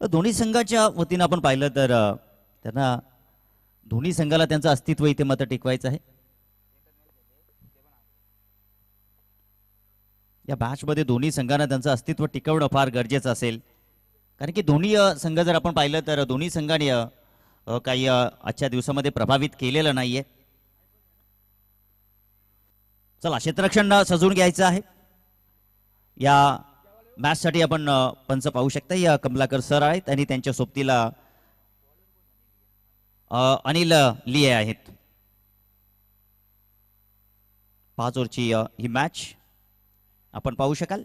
दोन्ही संघाच्या वतीनं आपण पाहिलं तर त्यांना दोन्ही संघाला त्यांचं अस्तित्व इथे मात्र टिकवायचं आहे. या मॅचमध्ये दोन्ही संघांना त्यांचं अस्तित्व टिकवणं फार गरजेचं असेल, कारण की दोन्ही संघ जर आपण पाहिलं तर दोन्ही संघांनी काही आजच्या दिवसामध्ये प्रभावित केलेलं नाहीये. चला क्षेत्ररक्षण सजवून घ्यायचं आहे. या मॅचसाठी आपण पंच पाहू शकता. या कमलाकर सर आहेत आणि त्यांच्या सोबतीला अनिल लिये आहेत. 5 ओव्हरची ही मॅच आपण पाहू शकाल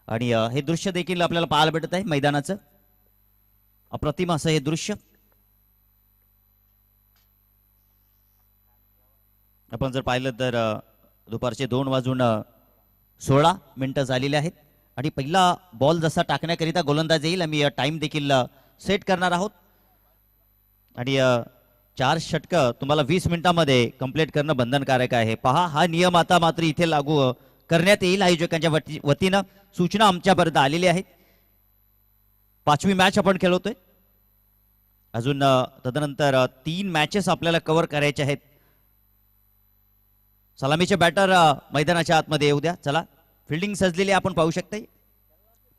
आणि हे दृश्य देखील आपल्याला पाहायला भेटत आहे. मैदानाचं अप्रतिम असं हे दृश्य आपण जर पाहिलं तर दुपारचे 2:16 झालेले आहेत आणि पहिला बॉल जसा टाकण्याकरिता गोलंदाज येईल आम्ही टाइम देखील सेट करणार आहोत आणि 4 षटकं तुम्हाला 20 मिनिटांमध्ये कंप्लीट करणं बंधनकारक आहे. पहा, हा नियम आता मात्र इथे लागू करण्यात येईल. आयोजकांच्या वतीनं सूचना आमच्यापर्यंत आलेली आहेत. 5वी मॅच आपण खेळवतोय. अजून तदनंतर 3 मॅचेस आपल्याला कव्हर करायचे आहेत. सलामीचे बॅटर मैदानाच्या आतमध्ये येऊ द्या. चला, फिल्डिंग सजलेली आपण पाहू शकता.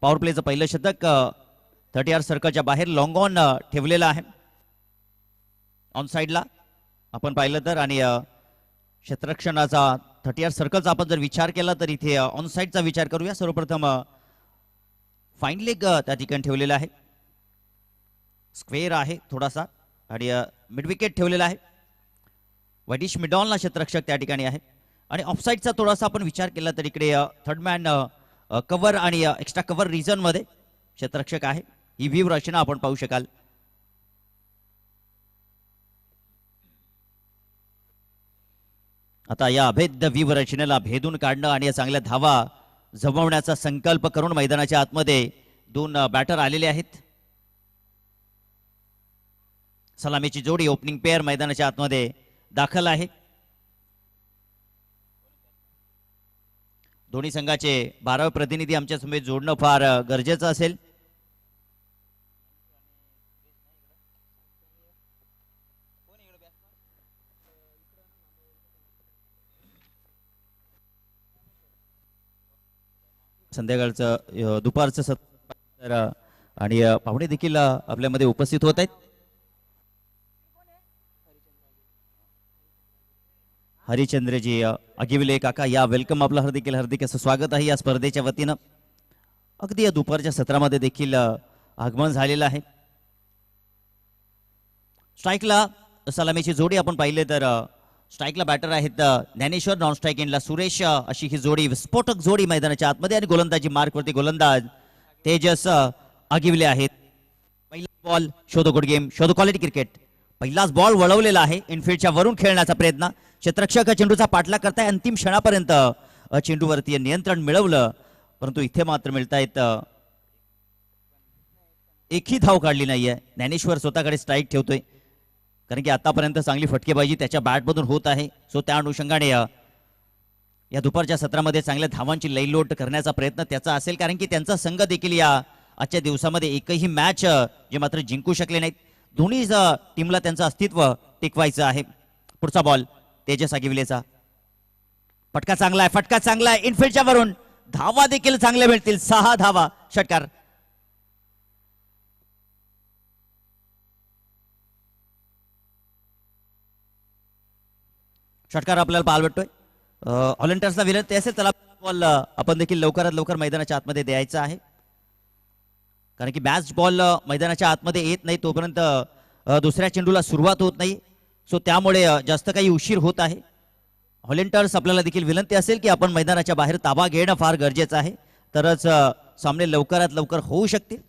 पॉवर प्लेचं पहिलं शतक 30 सर्कलच्या बाहेर लॉंग ऑन ठेवलेलं आहे ऑन साईडला आपण पाहिलं तर. आणि क्षेत्ररक्षणाचा 30 सर्कलचा आपण जर विचार केला तर इथे ऑन साईडचा विचार करूया. सर्वप्रथम फाईन लेग त्या ठिकाणी ठेवलेला आहे. स्क्वेअर आहे थोडासा आणि मिड विकेट ठेवलेला आहे. वैडिश मिडॉनला क्षेत्ररक्षक त्या ठिकाणी आहे आणि ऑफसाईडचा थोडासा आपण विचार केला तर इकडे थर्ड मॅन कव्हर आणि एक्स्ट्रा कव्हर रिजन मध्ये क्षेत्ररक्षक आहे. ही व्ह्यू रचना आपण पाहू शकाल. आता या अभेद्य व्ह्यू रचनेला भेदून काढणं आणि चांगल्या धावा जमवण्याचा संकल्प करून मैदानाच्या आतमध्ये 2 बॅटर आलेले आहेत. सलामीची जोडी ओपनिंग पेअर मैदानाच्या आतमध्ये दाखल आहे. दोन्ही संघाचे 12 प्रतिनिधी आमच्या समोर जोडणं फार गरजेचं असेल. संध्याकाळचं दुपारचं सत्र आणि पाहुणे देखील आपल्यामध्ये उपस्थित होत आहेत. हरिचंद्रजी अगिविले काका या वेलकम. आपलं हार्दिक असं स्वागत आहे या स्पर्धेच्या वतीनं. अगदी या दुपारच्या सत्रामध्ये देखील आगमन झालेलं आहे. स्ट्राईकला सलामीची जोडी आपण पाहिले तर स्ट्राईकला बॅटर आहेत ज्ञानेश्वर, नॉन स्ट्राईक एंडला सुरेश. अशी ही जोडी स्फोटक जोडी मैदानाच्या आतमध्ये आणि गोलंदाजी मार्कवरती गोलंदाज तेजस अगिविले आहेत. पहिला बॉल शोधो गुड गेम, शोधो क्वालिटी क्रिकेट. पहिलाच बॉल वळवलेला आहे. इनफिल्डच्या वरून खेळण्याचा प्रयत्न. क्षेत्ररक्षक चेंडूचा पाठलाग करताय. अंतिम क्षणापर्यंत चेंडूवरती नियंत्रण मिळवलं, परंतु इथे मात्र मिळतायत एकही धाव काढली नाहीये. ज्ञानेश्वर स्वतःकडे स्ट्राईक ठेवतोय कारण की आतापर्यंत चांगली फटकेबाजी त्याच्या बॅटमधून होत आहे. सो त्या अनुषंगाने या दुपारच्या सत्रामध्ये चांगल्या धावांची लयलोट करण्याचा प्रयत्न त्याचा असेल, कारण की त्यांचा संघ देखील या आजच्या दिवसामध्ये एकही मॅच जे मात्र जिंकू शकले नाहीत. दोन्ही टीमला त्यांचं अस्तित्व टिकवायचं आहे. पुढचा बॉल तेजस अगिविलेचा. फटका चांगला आहे, फटका चांगला आहे. इनफिल्डच्या वरून धावा देखील चांगल्या मिळतील. 6 धावा. षटकार. षटकार आपल्याला पाहायला भेटतोय. व्हॉलंटियर्सला विनंती असेल त्याला बॉल आपण देखील लवकरात लवकर मैदानाच्या आतमध्ये द्यायचा आहे, कारण की मॅच बॉल मैदानाच्या आतमध्ये येत नाही तोपर्यंत दुसऱ्या चेंडूला सुरुवात होत नाही. सो त्यामुळे जास्त काही उशीर होत आहे. व्हॉलंटियर्स आपल्याला देखील विनंती असेल की आपण मैदानाच्या बाहेर ताबा घेणं फार गरजेचं आहे, तरच सामने लवकरात लवकर होऊ शकतील.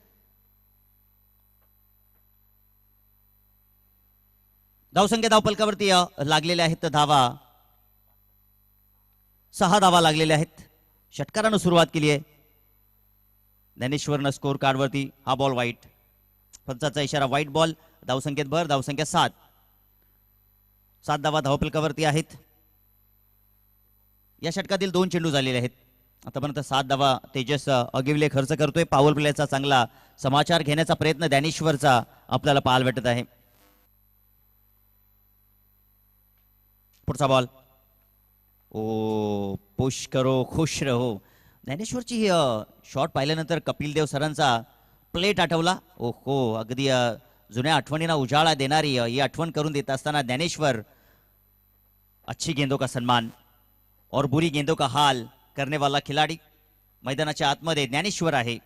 धावसंख्या धावफलकावरती लागलेल्या आहेत धावा. 6 धावा लागलेल्या आहेत. षटकारानं सुरुवात केली आहे. ज्ञानेश्वरनं स्कोर कार्डवरती हा बॉल वाईट. पंचाचा इशारा वाईट बॉल. धावसंख्येत भर. धावसंख्या 7. 7 धावा धावफलकावरती आहेत. या षटकातील 2 चेंडू झालेले आहेत. आतापर्यंत 7 धावा तेजस अगिविले खर्च करतोय. पॉवर प्लेचा चांगला समाचार घेण्याचा प्रयत्न ज्ञानेश्वरचा आपल्याला पाहायला भेटत आहे. पुढचा बॉल. ओ पुश करो खुश रहो. ज्ञानेश्वरची शॉट पाहिल्यानंतर कपिल देव सरांचा प्लेट आठवला. ओहो अगदी जुन्या आठवणींना उजाळा देणारी ही आठवण करून देत असताना ज्ञानेश्वर अच्छी गेंदों का सम्मान और बुरी गेंदों का हाल करने वाला खिलाडी मैदानाच्या आतमध्ये ज्ञानेश्वर आहे.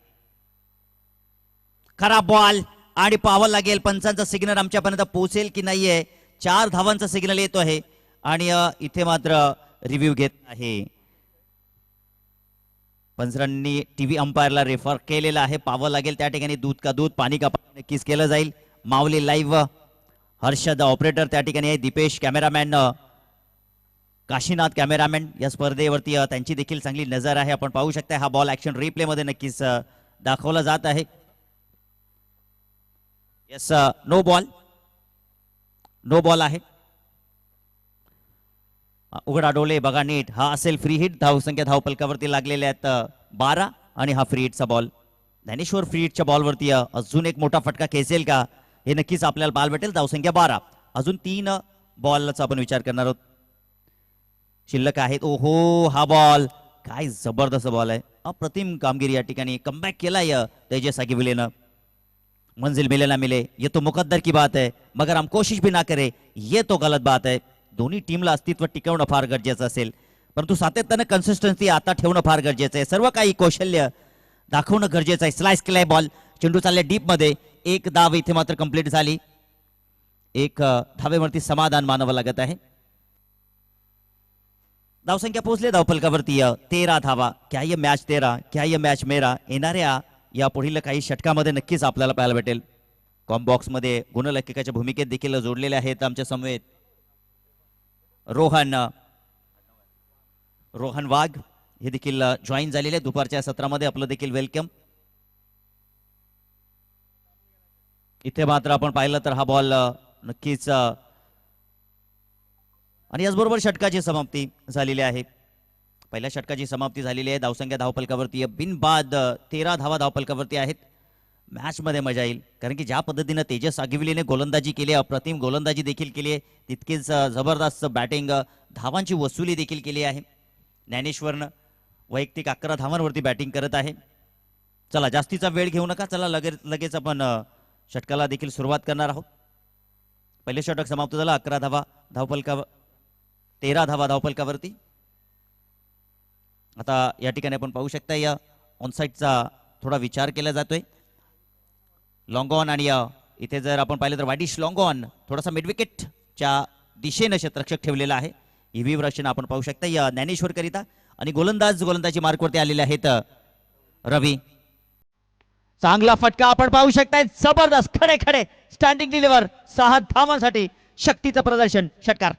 खराब बॉल आणि पाहावं लागेल पंचांचा सिग्नल आमच्यापर्यंत पोहोचेल की नाहीये. 4 धावांचा सिग्नल येतो आहे आणि इथे मात्र रिव्ह्यू घेत आहे. पंचांनी टीव्ही अंपायरला रेफर केलेला आहे. पाहावं लागेल त्या ठिकाणी दूध का दूध पाणी का पाणी नक्कीच केलं जाईल. माऊली लाईव्ह, हर्षद ऑपरेटर त्या ठिकाणी आहे, दीपेश कॅमेरामॅन, काशीनाथ कॅमेरामॅन या स्पर्धेवरती त्यांची देखील चांगली नजर आहे. आपण पाहू शकता हा बॉल ऍक्शन रिप्ले मध्ये नक्कीच दाखवला जात आहे. यस नो बॉल आहे. उघडा डोळे बघा नीट. हा असेल फ्री हिट. धावसंख्या धावपलकावरती लागलेल्या आहेत 12 आणि हा फ्री हिटचा बॉल. ज्ञानेश्वर फ्री हिटच्या बॉलवरती अजून एक मोठा फटका खेचेल का हे नक्कीच आपल्याला पाहायला भेटेल. धावसंख्या 12. अजून 3 बॉलचा आपण विचार करणार आहोत शिल्लक आहेत. ओहो हा बॉल काय जबरदस्त बॉल आहे. अप्रतिम कामगिरी या ठिकाणी कमबॅक केलाय तेजस अगिविलेनं. मंजिल मिले ना मिले ये तो मुकद्दर की बात है मगर हम कोशिश भी ना करे ये तो गलत बात है. दोन्ही टीमला अस्तित्व टिकवणं फार गरजेचं असेल परंतु सातत्यानं कन्सिस्टन्सी आता ठेवणं फार गरजेचं आहे. सर्व काही कौशल्य दाखवणं गरजेचं आहे. स्लाइस केलाय बॉल. चेंडू चालले डीप मध्ये. एक धाव इथे मात्र कंप्लीट झाली. एक धावेवरती समाधान मानावं लागत आहे. धावसंख्या पोहोचले धावपलकावरती 13 धावा. क्या ये मॅच तेरा, क्या ये मॅच मेरा. येणाऱ्या या पुढील काही षटकामध्ये नक्कीच आपल्याला पाहायला भेटेल. कॉम्बॉक्स मध्ये गुणलेखकाच्या भूमिकेत देखील जोडलेले आहेत आमच्या समवेत रोहन वाघ हे देखील जॉईन झालेले दुपारच्या सत्रामध्ये. आपलं देखील वेलकम. इथे मात्र आपण पाहिलं तर हा बॉल नक्कीच आणि याचबरोबर षटकाची समाप्ती झालेली आहे. पहिल्या षटकाची समाप्ती झालेली आहे. धावसंख्या धावपलकावरती बिनबाद 13 धावा धावपलकावरती आहेत. मॅच मध्ये मजा येईल कारण की ज्या पद्धतीने तेजस आगिविलेने गोलंदाजी केली, अप्रतिम गोलंदाजी देखील केली आहे, तितकेच जबरदस्त बॅटिंग, धावांची वसुली देखील केली आहे. ज्ञानेश्वरनं वैयक्तिक 11 धावांवरती बॅटिंग करत आहे. चला जास्तीचा वेळ घेऊ नका. चला लगेच आपण षटकाला देखील सुरुवात करणार आहोत. पहिले षटक समाप्त झालं. 11 धावा धावपलका 13 धावा धावपलकावरती. आता या ठिकाणी आपण पाहू शकता या ऑनसाईडचा थोडा विचार केला जातोय. लॉंग ऑन आणि इथे जर आपण पाहिलं तर वाईडिश लॉंग ऑन थोडासा मिडविकेटच्या दिशेनं क्षेत्ररक्षक ठेवलेला आहे. ईव्ही रक्षण आपण पाहू शकता या ज्ञानेश्वर करिता आणि गोलंदाजी मार्कवरती आलेले आहेत रवी. चांगला फटका आपण पाहू शकताय. जबरदस्त खडे खडे स्टँडिंग डिलिव्हर 6 धावांसाठी शक्तीचं प्रदर्शन. षटकार.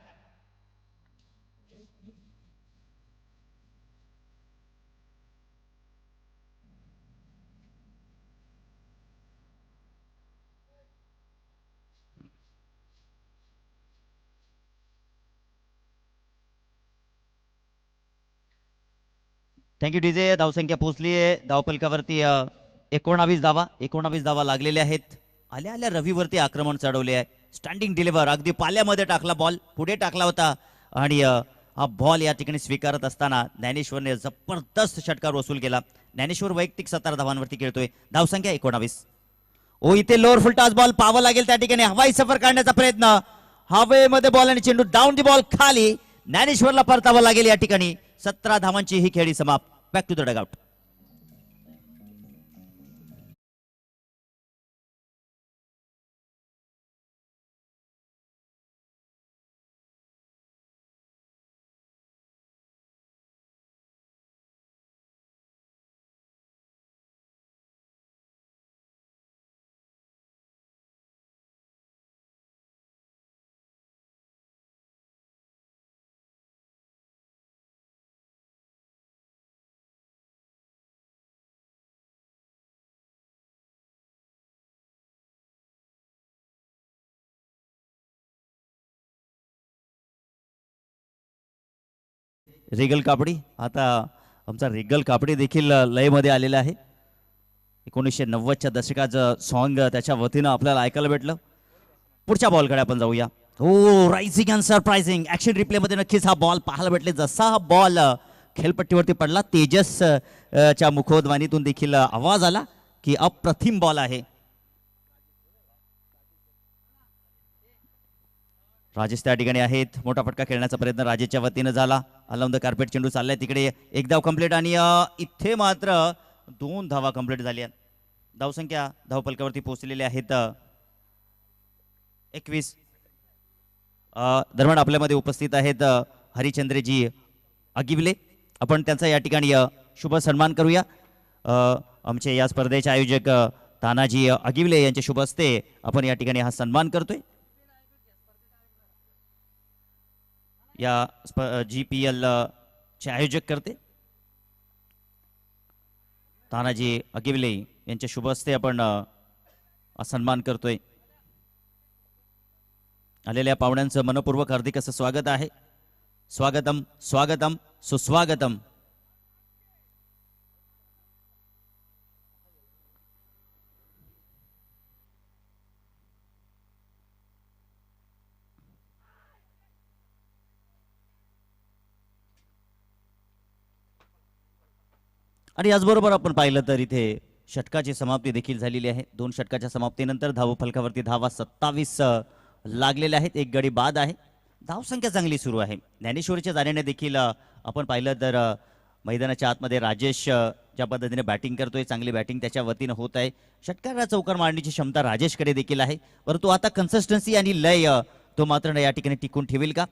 Thank you DJ. धावसंख्या पोहोचली आहे धावपलकावरती 19 धावा लागलेल्या आहेत. आल्या आल्या रवीवरती आक्रमण चढवले आहे. स्टँडिंग डिलिव्हर अगदी पाल्यामध्ये टाकला बॉल, पुढे टाकला होता आणि हा बॉल या ठिकाणी स्वीकारत असताना ज्ञानेश्वरने जबरदस्त षटकार वसूल केला. ज्ञानेश्वर वैयक्तिक 17 धावांवरती खेळतोय. धावसंख्या 19. ओ इथे लोअर फुलटॉस बॉल पाहावं लागेल त्या ठिकाणी. हवाई सफर काढण्याचा प्रयत्न. हवेमध्ये बॉल आणि चेंडू डाऊन दी बॉल खाली. ज्ञानेश्वरला परतावं लागेल या ठिकाणी. 17 धावांची ही खेळी समाप्त. Back to the dugout. Regal Kapadi. आता आमचा रेगल कापडी देखील लयमध्ये आलेला आहे. 1990च्या दशकाचं सॉन्ग त्याच्या वतीनं आपल्याला ऐकायला भेटलं. पुढच्या बॉलकडे आपण जाऊया. हो, रायझिंग अँड सरप्रायझिंग ऍक्शन रिप्लेमध्ये नक्कीच हा बॉल पाहायला भेटले. जसा हा बॉल खेळपट्टीवरती पडला, तेजस च्या मुखोद्वानीतून देखील आवाज आला की अप्रतिम बॉल आहे. राजेश त्या ठिकाणी आहेत. मोठा फटका खेळण्याचा प्रयत्न राजेशच्या वतीनं झाला. अलाउन द कार्पेट चेंडू चाललाय तिकडे. एक धाव कंप्लीट आणि इथे मात्र 2 धावा कंप्लीट झाल्या. धावसंख्या धावफलकावरती पोहोचलेल्या आहेत 21. दरम्यान आपल्यामध्ये उपस्थित आहेत हरिचंद्रजी अगिवले. आपण त्यांचा या ठिकाणी शुभ सन्मान करूया. आमचे या स्पर्धेचे आयोजक तानाजी अगिवले यांच्या शुभ हस्ते आपण या ठिकाणी हा सन्मान करतोय. या GPL चे आयोजक करते तानाजी अगिवले यांच्या शुभ हस्ते आपण सन्मान करतोय. आलेल्या पाहुण्यांचं मनपूर्वक हार्दिक असं स्वागत आहे. स्वागतम स्वागतम सुस्वागतम. आणि याचबरोबर आपण पाहिलं तर इथे षटकाची समाप्ती देखील झालेली आहे. 2 षटकाच्या समाप्तीनंतर धावफलकावरती धावा 27 लागलेल्या आहेत. एक गडी बाद आहे. धावसंख्या चांगली सुरू आहे. ज्ञानेश्वरीच्या जाण्याने देखील आपण पाहिलं तर मैदानाच्या आतमध्ये राजेश ज्या पद्धतीने बॅटिंग करतोय, चांगली बॅटिंग त्याच्या वतीनं होत आहे. षटकाला चौकार मारण्याची क्षमता राजेशकडे देखील आहे. परंतु आता कन्सिस्टन्सी आणि लय तो मात्र या ठिकाणी टिकून ठेवेल का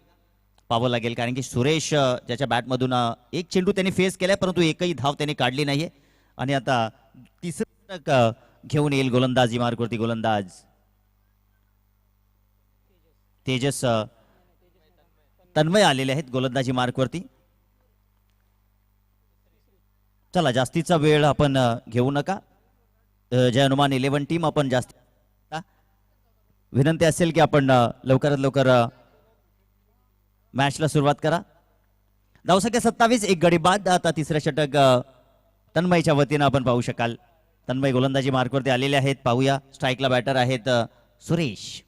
पाहावं लागेल. कारण की सुरेश ज्याच्या बॅटमधून एक चेंडू त्यांनी फेस केलाय, परंतु एकही धाव त्यांनी काढली नाहीये. आणि आता तिसरं षटक घेऊन येईल गोलंदाज इमारतीवरती. गोलंदाज तेजस तन्मय आलेले आहेत गोलंदाजी मार्कवरती. चला, जास्तीचा वेळ आपण घेऊ नका. जय हनुमान 11 टीम आपण जास्त विनंती असेल की आपण लवकरात लवकर मॅचला सुरुवात करा. धावसंख्या 27, एक गडी बाद. आता तिसरं षटक तन्मयच्या वतीनं आपण पाहू शकाल. तन्मय गोलंदाजी मार्कवरती आलेले आहेत. पाहूया, स्ट्राईकला बॅटर आहेत सुरेश.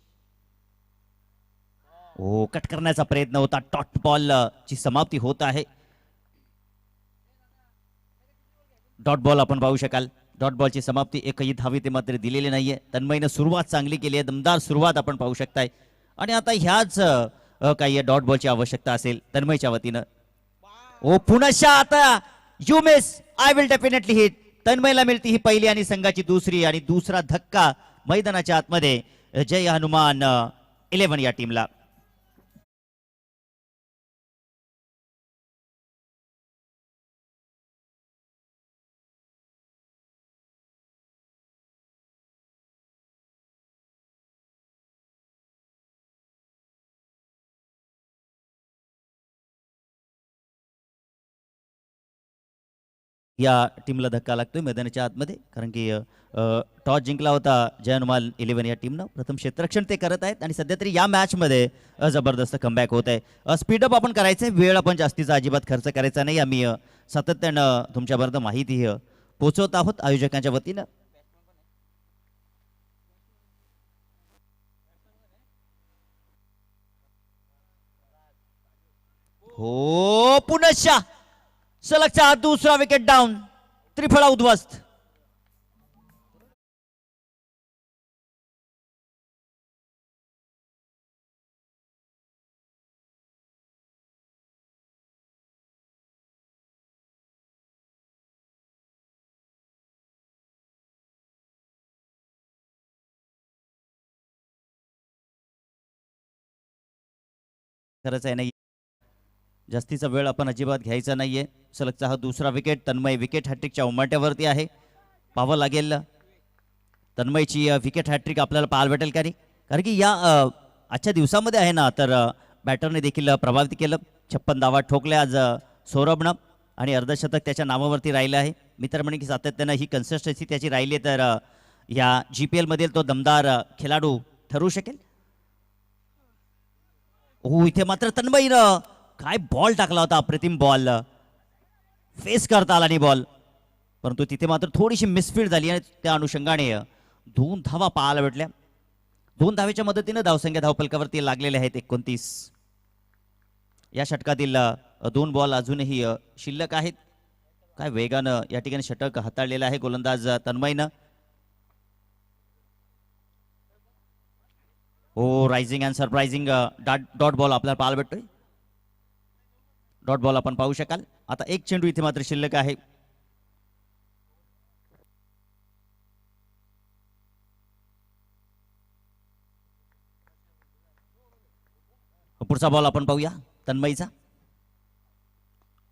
ओ, कट करण्याचा प्रयत्न होता. डॉट बॉल ची समाप्ती होत आहे. डॉट बॉल आपण पाहू शकाल. डॉट बॉलची समाप्ती. एकही धावी ते मात्र दिलेली नाहीये. तन्मयनं सुरुवात चांगली केली आहे. दमदार सुरुवात आपण पाहू शकताय. आणि आता ह्याच काही डॉट बॉलची आवश्यकता असेल तन्मयच्या वतीनं. ओ, पुनश्च आता you miss, I will definitely hit. तन्मयला मिळती ही पहिली आणि संघाची दुसरी. आणि दुसरा धक्का मैदानाच्या आतमध्ये जय हनुमान 11 या टीमला. या टीमला धक्का लागतोय मैदानाच्या आतमध्ये. कारण की टॉस जिंकला होता जय हनुमान 11 या टीमनं. प्रथम क्षेत्ररक्षण ते करत आहेत आणि सध्या तरी या मॅचमध्ये जबरदस्त कमबॅक होत आहे. स्पीडअप आपण करायचंय. वेळ आपण जास्तीचा अजिबात खर्च करायचा नाही. आम्ही सातत्यानं तुमच्यापर्यंत माहिती पोहोचवत आहोत आयोजकांच्या वतीनं. हो, पुनश्च सलगचा दुसरा विकेट डाऊन. त्रिफळा उद्ध्वस्त. खरंच आहे नाही, जास्तीचा वेळ आपण अजिबात घ्यायचा नाहीये. सलगचा हा दुसरा विकेट. तन्मय विकेट हॅट्रिकच्या उंबरठ्यावरती आहे. पाहावं लागेल तन्मयची विकेट हॅट्रिक आपल्याला पाहायला भेटेल का नाही. कारण की या आजच्या दिवसामध्ये आहे ना, तर बॅटरने देखील प्रभावित केलं. 56 धावा ठोकल्या आज सौरभनं आणि अर्धशतक त्याच्या नावावरती राहिलं आहे. मी तर म्हणेन की सातत्यानं ही कन्सिस्टन्सी त्याची राहिली तर या GPL मधील तो दमदार खेळाडू ठरू शकेल. हो, इथे मात्र तन्मयनं काय बॉल टाकला होता. अप्रतिम बॉल. फेस करता आला नाही बॉल. परंतु तिथे मात्र थोडीशी मिसफील्ड झाली आणि त्या अनुषंगाने 2 धावा पाहायला भेटल्या. 2 धावेच्या मदतीने धावसंख्या धावपलकावरती लागलेल्या आहेत 29. या षटकातील 2 बॉल अजूनही शिल्लक आहेत. काय वेगानं या ठिकाणी षटक हाताळलेलं आहे गोलंदाज तन्मयनं. हो, rising and surprising dot ball आपल्याला पाहायला भेटतोय. डॉट बॉल आपण पाहू शकाल. आता एक चेंडू इथे मात्र शिल्लक आहे. पुढचा बॉल आपण पाहूया तन्मयचा.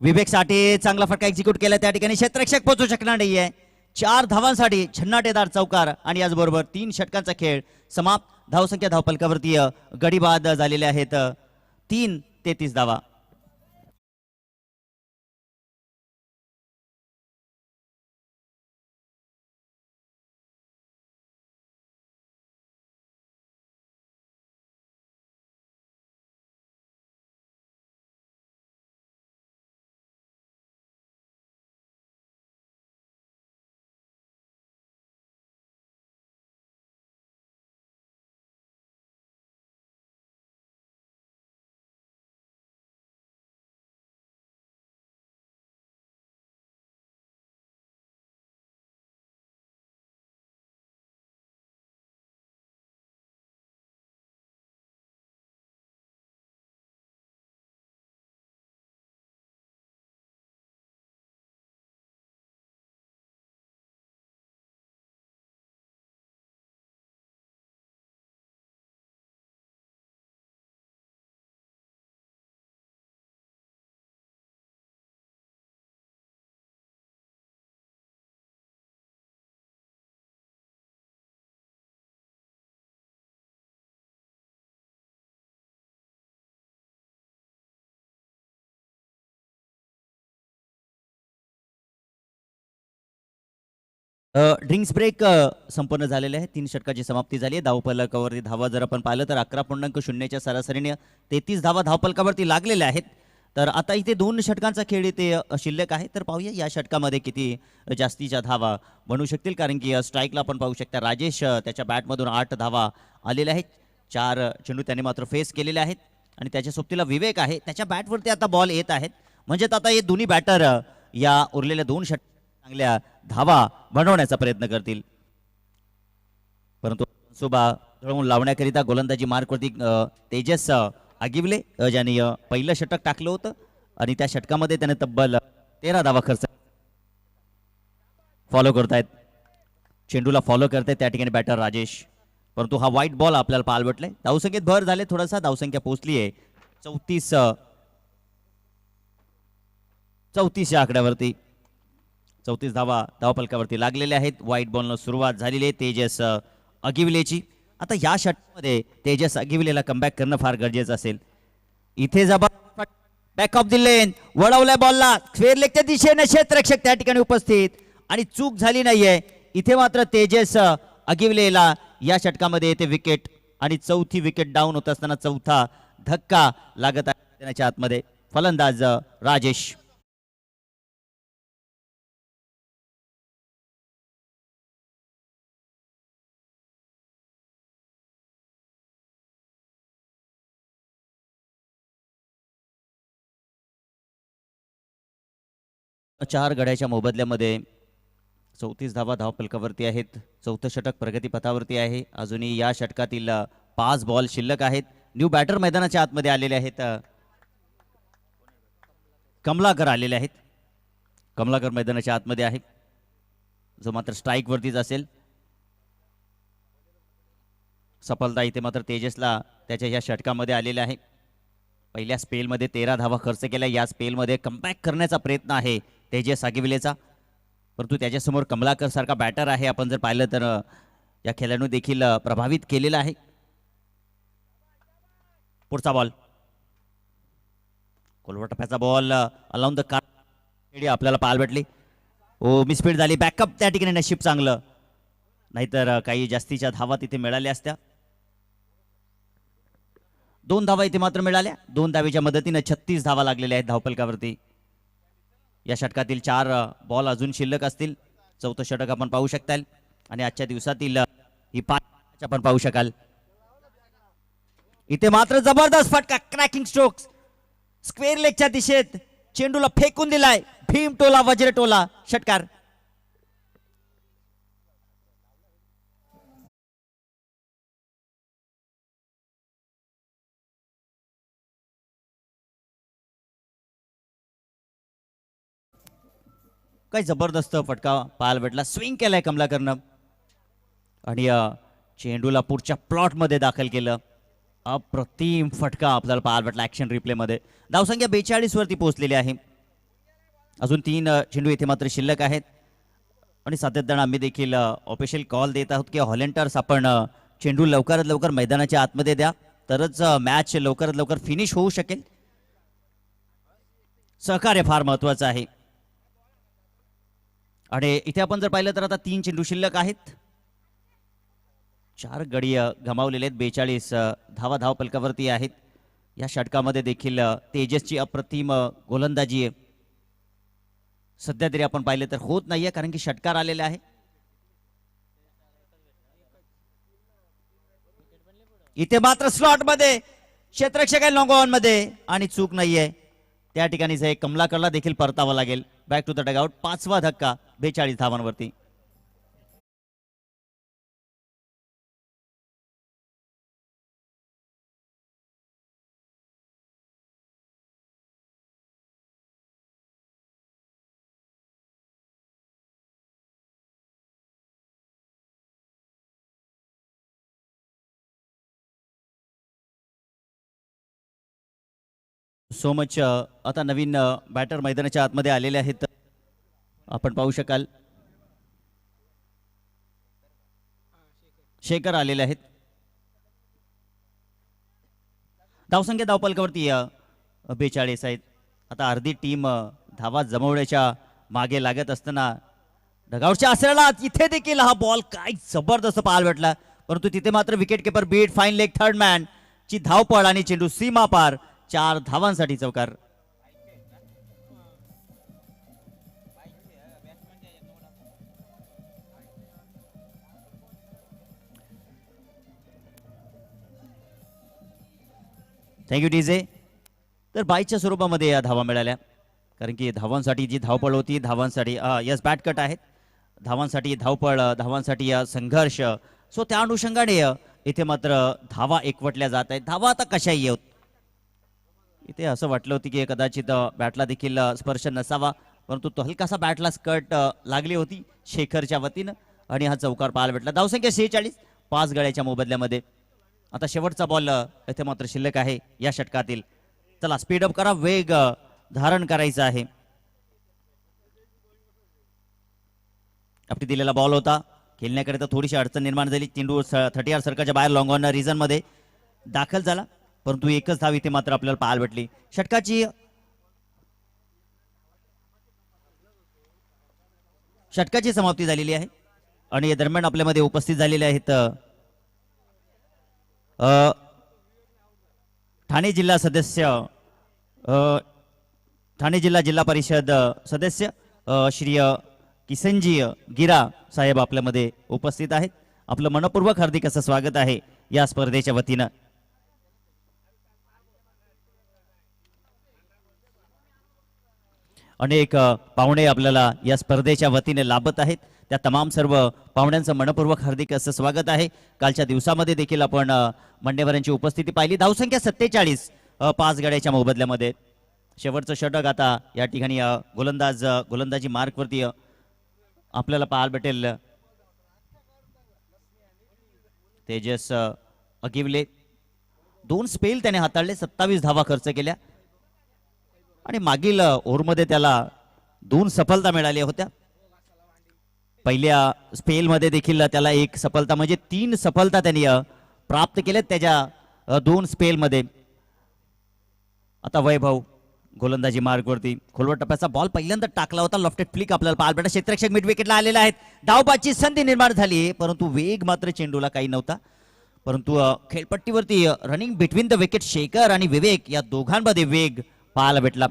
विवेक साठे चांगला फटका एक्झिक्यूट केला. त्या ठिकाणी क्षेत्ररक्षक पोहोचू शकणार नाहीये. 4 धावांसाठी छन्नाटेदार चौकार आणि याचबरोबर 3 षटकांचा खेळ समाप्त. धावसंख्या धावपलकावरती गडी बाद झालेले आहेत 33 धावा. ड्रिंक्स ब्रेक संपन्न झालेले आहे. 3 षटकाची समाप्ती झाली आहे. धावफलकावरती धावा जर आपण पाहिलं तर 11.0च्या सरासरीने 33 धावा धावफलकावरती लागलेल्या आहेत. तर आता इथे 2 षटकांचा खेळ इथे शिल्लक आहे. तर पाहूया या षटकामध्ये किती जास्तीच्या धावा बनू शकतील. कारण की स्ट्राईकला आपण पाहू शकता राजेश त्याच्या बॅटमधून 8 धावा आलेल्या आहेत. 4 चेंडू त्याने मात्र फेस केलेले आहेत आणि त्याच्या सोबतीला विवेक आहे. त्याच्या बॅटवरती आता बॉल येत आहेत. म्हणजे आता हे दोन्ही बॅटर या उरलेल्या 2 षटक चांगल्या धावा बनवण्याचा प्रयत्न करतील. परंतु सुबा जळवून लावण्याकरिता गोलंदाजी मार्कवरती तेजस आगिवले ज्यांनी पहिलं षटक टाकलं होतं आणि त्या षटकामध्ये त्याने तब्बल 13 धावा खर्च फॉलो करतायत. चेंडूला फॉलो करतायत त्या ठिकाणी बॅटर राजेश. परंतु हा व्हाईट बॉल आपल्याला पाहायला भेटलाय. धावसंख्येत भर झाले. थोडासा धावसंख्या पोहोचली आहे 34 या आकड्यावरती. 34 धावा धावफलकावरती लागलेल्या आहेत. व्हाईट बॉलनं सुरुवात झालेली आहे तेजस अगिवलेची. आता या षटकामध्ये तेजस अगिवलेला कमबॅक करणं फार गरजेचं असेल. इथे जबर बॅक ऑफ द लेन वळवल्या बॉलला स्क्वेअर लेगच्या दिशेने क्षेत्ररक्षक त्या ठिकाणी उपस्थित आणि चूक झाली नाहीये. इथे मात्र तेजस अगिवलेला या षटकामध्ये येते विकेट आणि 4थी विकेट डाऊन होत असताना 4था धक्का लागत आहे त्याच्या आतमध्ये. फलंदाज राजेश. चार गड्याच्या मोबदल्यामध्ये 34 धावा धावफलकावरती आहेत. 4थं षटक प्रगतीपथावरती आहे. अजूनही या षटकातील 5 बॉल शिल्लक आहेत. न्यू बॅटर मैदानाच्या आतमध्ये आलेले आहेत. कमलाकर आलेले आहेत. कमलाकर मैदानाच्या आतमध्ये आहे जो मात्र स्ट्राईक वरतीच असेल. सफलता इथे मात्र तेजसला त्याच्या या षटकामध्ये आलेले आहे. पहिल्या स्पेलमध्ये 13 धावा खर्च केल्या. या स्पेलमध्ये कमबॅक करण्याचा प्रयत्न आहे तेजस आगिवलेचा. परंतु त्याच्यासमोर कमलाकर सारखा बॅटर आहे. आपण जर पाहिलं तर या खेळाडूने देखील प्रभावित केलेला आहे. पुढचा बॉल कोलवटप्याचा बॉल अलाउन द कार आपल्याला पाहायला भेटली. ओ मिसफीड झाली. बॅकअप त्या ठिकाणी नशीब चांगलं नाहीतर काही जास्तीच्या धावा तिथे मिळाल्या असत्या. 2 धावा इथे मात्र मिळाल्या. 2 धावेच्या मदतीने 36 धावा लागलेल्या आहेत धावफलकावरती. या षटकातील 4 बॉल अजून शिल्लक असतील. चौथं षटक आपण पाहू शकताल आणि आजच्या दिवसातील ही 5 मॅच आपण पाहू शकाल. इथे मात्र जबरदस्त फटका, क्रॅकिंग स्ट्रोक्स स्क्वेअर लेगच्या दिशेत चेंडूला फेकून दिलाय. भीम टोला वज्र टोला षटकार. काय जबरदस्त फटका पाहायला भेटला. स्विंग केलाय कमलाकरनं आणि चेंडूला पुढच्या प्लॉट मध्ये दाखल केलं. अप्रतिम फटका आपल्याला पाहायला भेटला ऍक्शन रिप्ले मध्ये. धावसंख्या 42 वरती पोहोचलेली आहे. अजून 3 चेंडू इथे मात्र शिल्लक आहेत आणि सातत्यानं आम्ही देखील ऑफिशियल कॉल देत आहोत की हॉलंटर्स आपण चेंडू लवकरात लवकर मैदानाच्या आतमध्ये द्या, तरच मॅच लवकरात लवकर फिनिश होऊ शकेल. सहकार्य फार महत्वाचं आहे. आणि इथे आपण जर पाहिलं तर आता 3 चेंडू शिल्लक आहेत. 4 गडी गमावलेले आहेत. 42 धावा धाव फलकावरती आहेत. या षटकामध्ये देखील तेजसची अप्रतिम गोलंदाजी आहे. सध्या तरी आपण पाहिलं तर होत नाहीये कारण की षटकार आलेले आहे. इथे मात्र स्लॉट मध्ये क्षेत्ररक्षक आहे लॉंग ऑन मध्ये आणि चूक नाहीये. त्या ठिकाणी कमलाकरला देखील परतावं लागेल. Back to the dugout. 5वा धक्का 42 धावांवरती. So much. आता नवीन बॅटर मैदानाच्या आतमध्ये आलेले आहेत. आपण पाहू शकाल शेखर आलेले आहेत. धावसंख्या धावपलकावरती 42 आहेत. आता अर्धी टीम धावा जमवण्याच्या मागे लागत असताना डगआउटच्या आसऱ्याला इथे देखील हा बॉल काय जबरदस्त पाहायला भेटला. परंतु तिथे मात्र wicket keeper beat fine leg third man ची धावपळ आणि चेंडू सीमा पार. 4 धावांसाठी चौकार. Thank you DJ. तर बाईच्या स्वरूपामध्ये या धावा मिळाल्या कारण की धावांसाठी जी धावपळ होती, धावांसाठी यस बॅट कट आहेत, धावांसाठी धावपळ, धावांसाठी संघर्ष. सो त्या अनुषंगाने इथे मात्र धावा एकवटल्या जात आहेत. धावा आता कशाही येत. इथे असं वाटलं होतं की कदाचित बॅटला देखील स्पर्श नसावा, परंतु तो हलकासा बॅटला स्कर्ट लागली होती शेखरच्या वतीनं आणि हा चौकार पाहायला भेटला. धावसंख्या 46, 5 गड्याच्या मोबदल्यामध्ये. आता शेवटचा बॉल इथे मात्र शिल्लक आहे या षटकातील. चला स्पीडअप करा, वेग धारण करायचा आहे. आपली दिलेला बॉल होता. खेळण्याकरिता थोडीशी अडचण निर्माण झाली. चेंडू 30 सर्कलच्या बाहेर लॉंग ऑन रिझन मध्ये दाखल झाला, परंतु एकच धाव इथे मात्र आपल्याला पाहायला भेटली. षटकाची समाप्ती झालेली आहे आणि या दरम्यान आपल्यामध्ये उपस्थित झालेले आहेत ठाणे जिल्हा सदस्य, ठाणे जिल्हा परिषद सदस्य श्री किसनजी गिरा साहेब आपल्यामध्ये उपस्थित आहेत. आपलं मनपूर्वक हार्दिक असं स्वागत आहे या स्पर्धेच्या वतीनं. अनेक पाहुणे आपल्याला या स्पर्धेच्या वतीने लाभत आहेत. त्या तमाम सर्व पाहुण्यांचं मनपूर्वक हार्दिक असं स्वागत आहे. कालच्या दिवसामध्ये देखील आपण मान्यवरांची उपस्थिती पाहिली. धावसंख्या 47, 5 गड्याच्या मोबदल्यामध्ये. शेवटचं षटक आता या ठिकाणी गोलंदाजी मार्कवरती आपल्याला पाहायला भेटेल. तेजस अगिवले 2 स्पेल त्याने हाताळले, 27 धावा खर्च केल्या आणि मागील ओव्हरमध्ये त्याला 2 सफलता मिळाल्या होत्या. पहिल्या स्पेलमध्ये देखील त्याला 1 सफलता, म्हणजे 3 सफलता त्यांनी प्राप्त केल्यात त्याच्या 2 स्पेलमध्ये. आता वैभव गोलंदाजी मार्गवरती खोलवर टप्प्याचा बॉल पहिल्यांदा टाकला होता. लॉफ्टेड फ्लिक आपल्याला पाहायला भेटला. क्षेत्ररक्षक मिड विकेटला आलेला आहेत. धावबाची संधी निर्माण झाली, परंतु वेग मात्र चेंडूला काही नव्हता. परंतु खेळपट्टीवरती running between the wicket Shekhar आणि विवेक या दोघांमध्ये वेग पाहायला भेटला.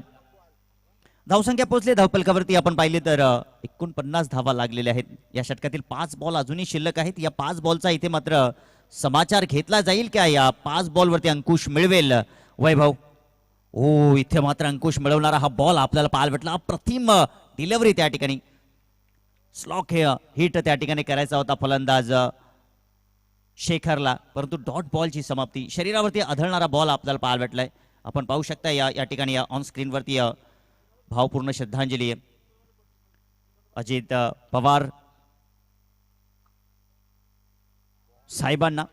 धावसंख्या पोहोचली धावपलकावरती आपण पाहिले तर 49 धावा लागलेल्या आहेत. या षटकातील 5 बॉल अजूनही शिल्लक आहेत. या 5 बॉलचा इथे मात्र समाचार घेतला जाईल का? या 5 बॉलवरती अंकुश मिळवेल वैभव. ओ इथे मात्र अंकुश मिळवणारा हा बॉल आपल्याला पाहायला भेटला. अप्रतिम डिलिव्हरी त्या ठिकाणी. स्लॉक हिट त्या ठिकाणी करायचा होता फलंदाज शेखरला, परंतु डॉट बॉलची समाप्ती. शरीरावरती आढळणारा बॉल आपल्याला पाहायला भेटलाय. आपण पाहू शकता या ठिकाणी ऑन स्क्रीनवरती भावपूर्ण श्रद्धांजली आहे अजित पवार साहेबांना.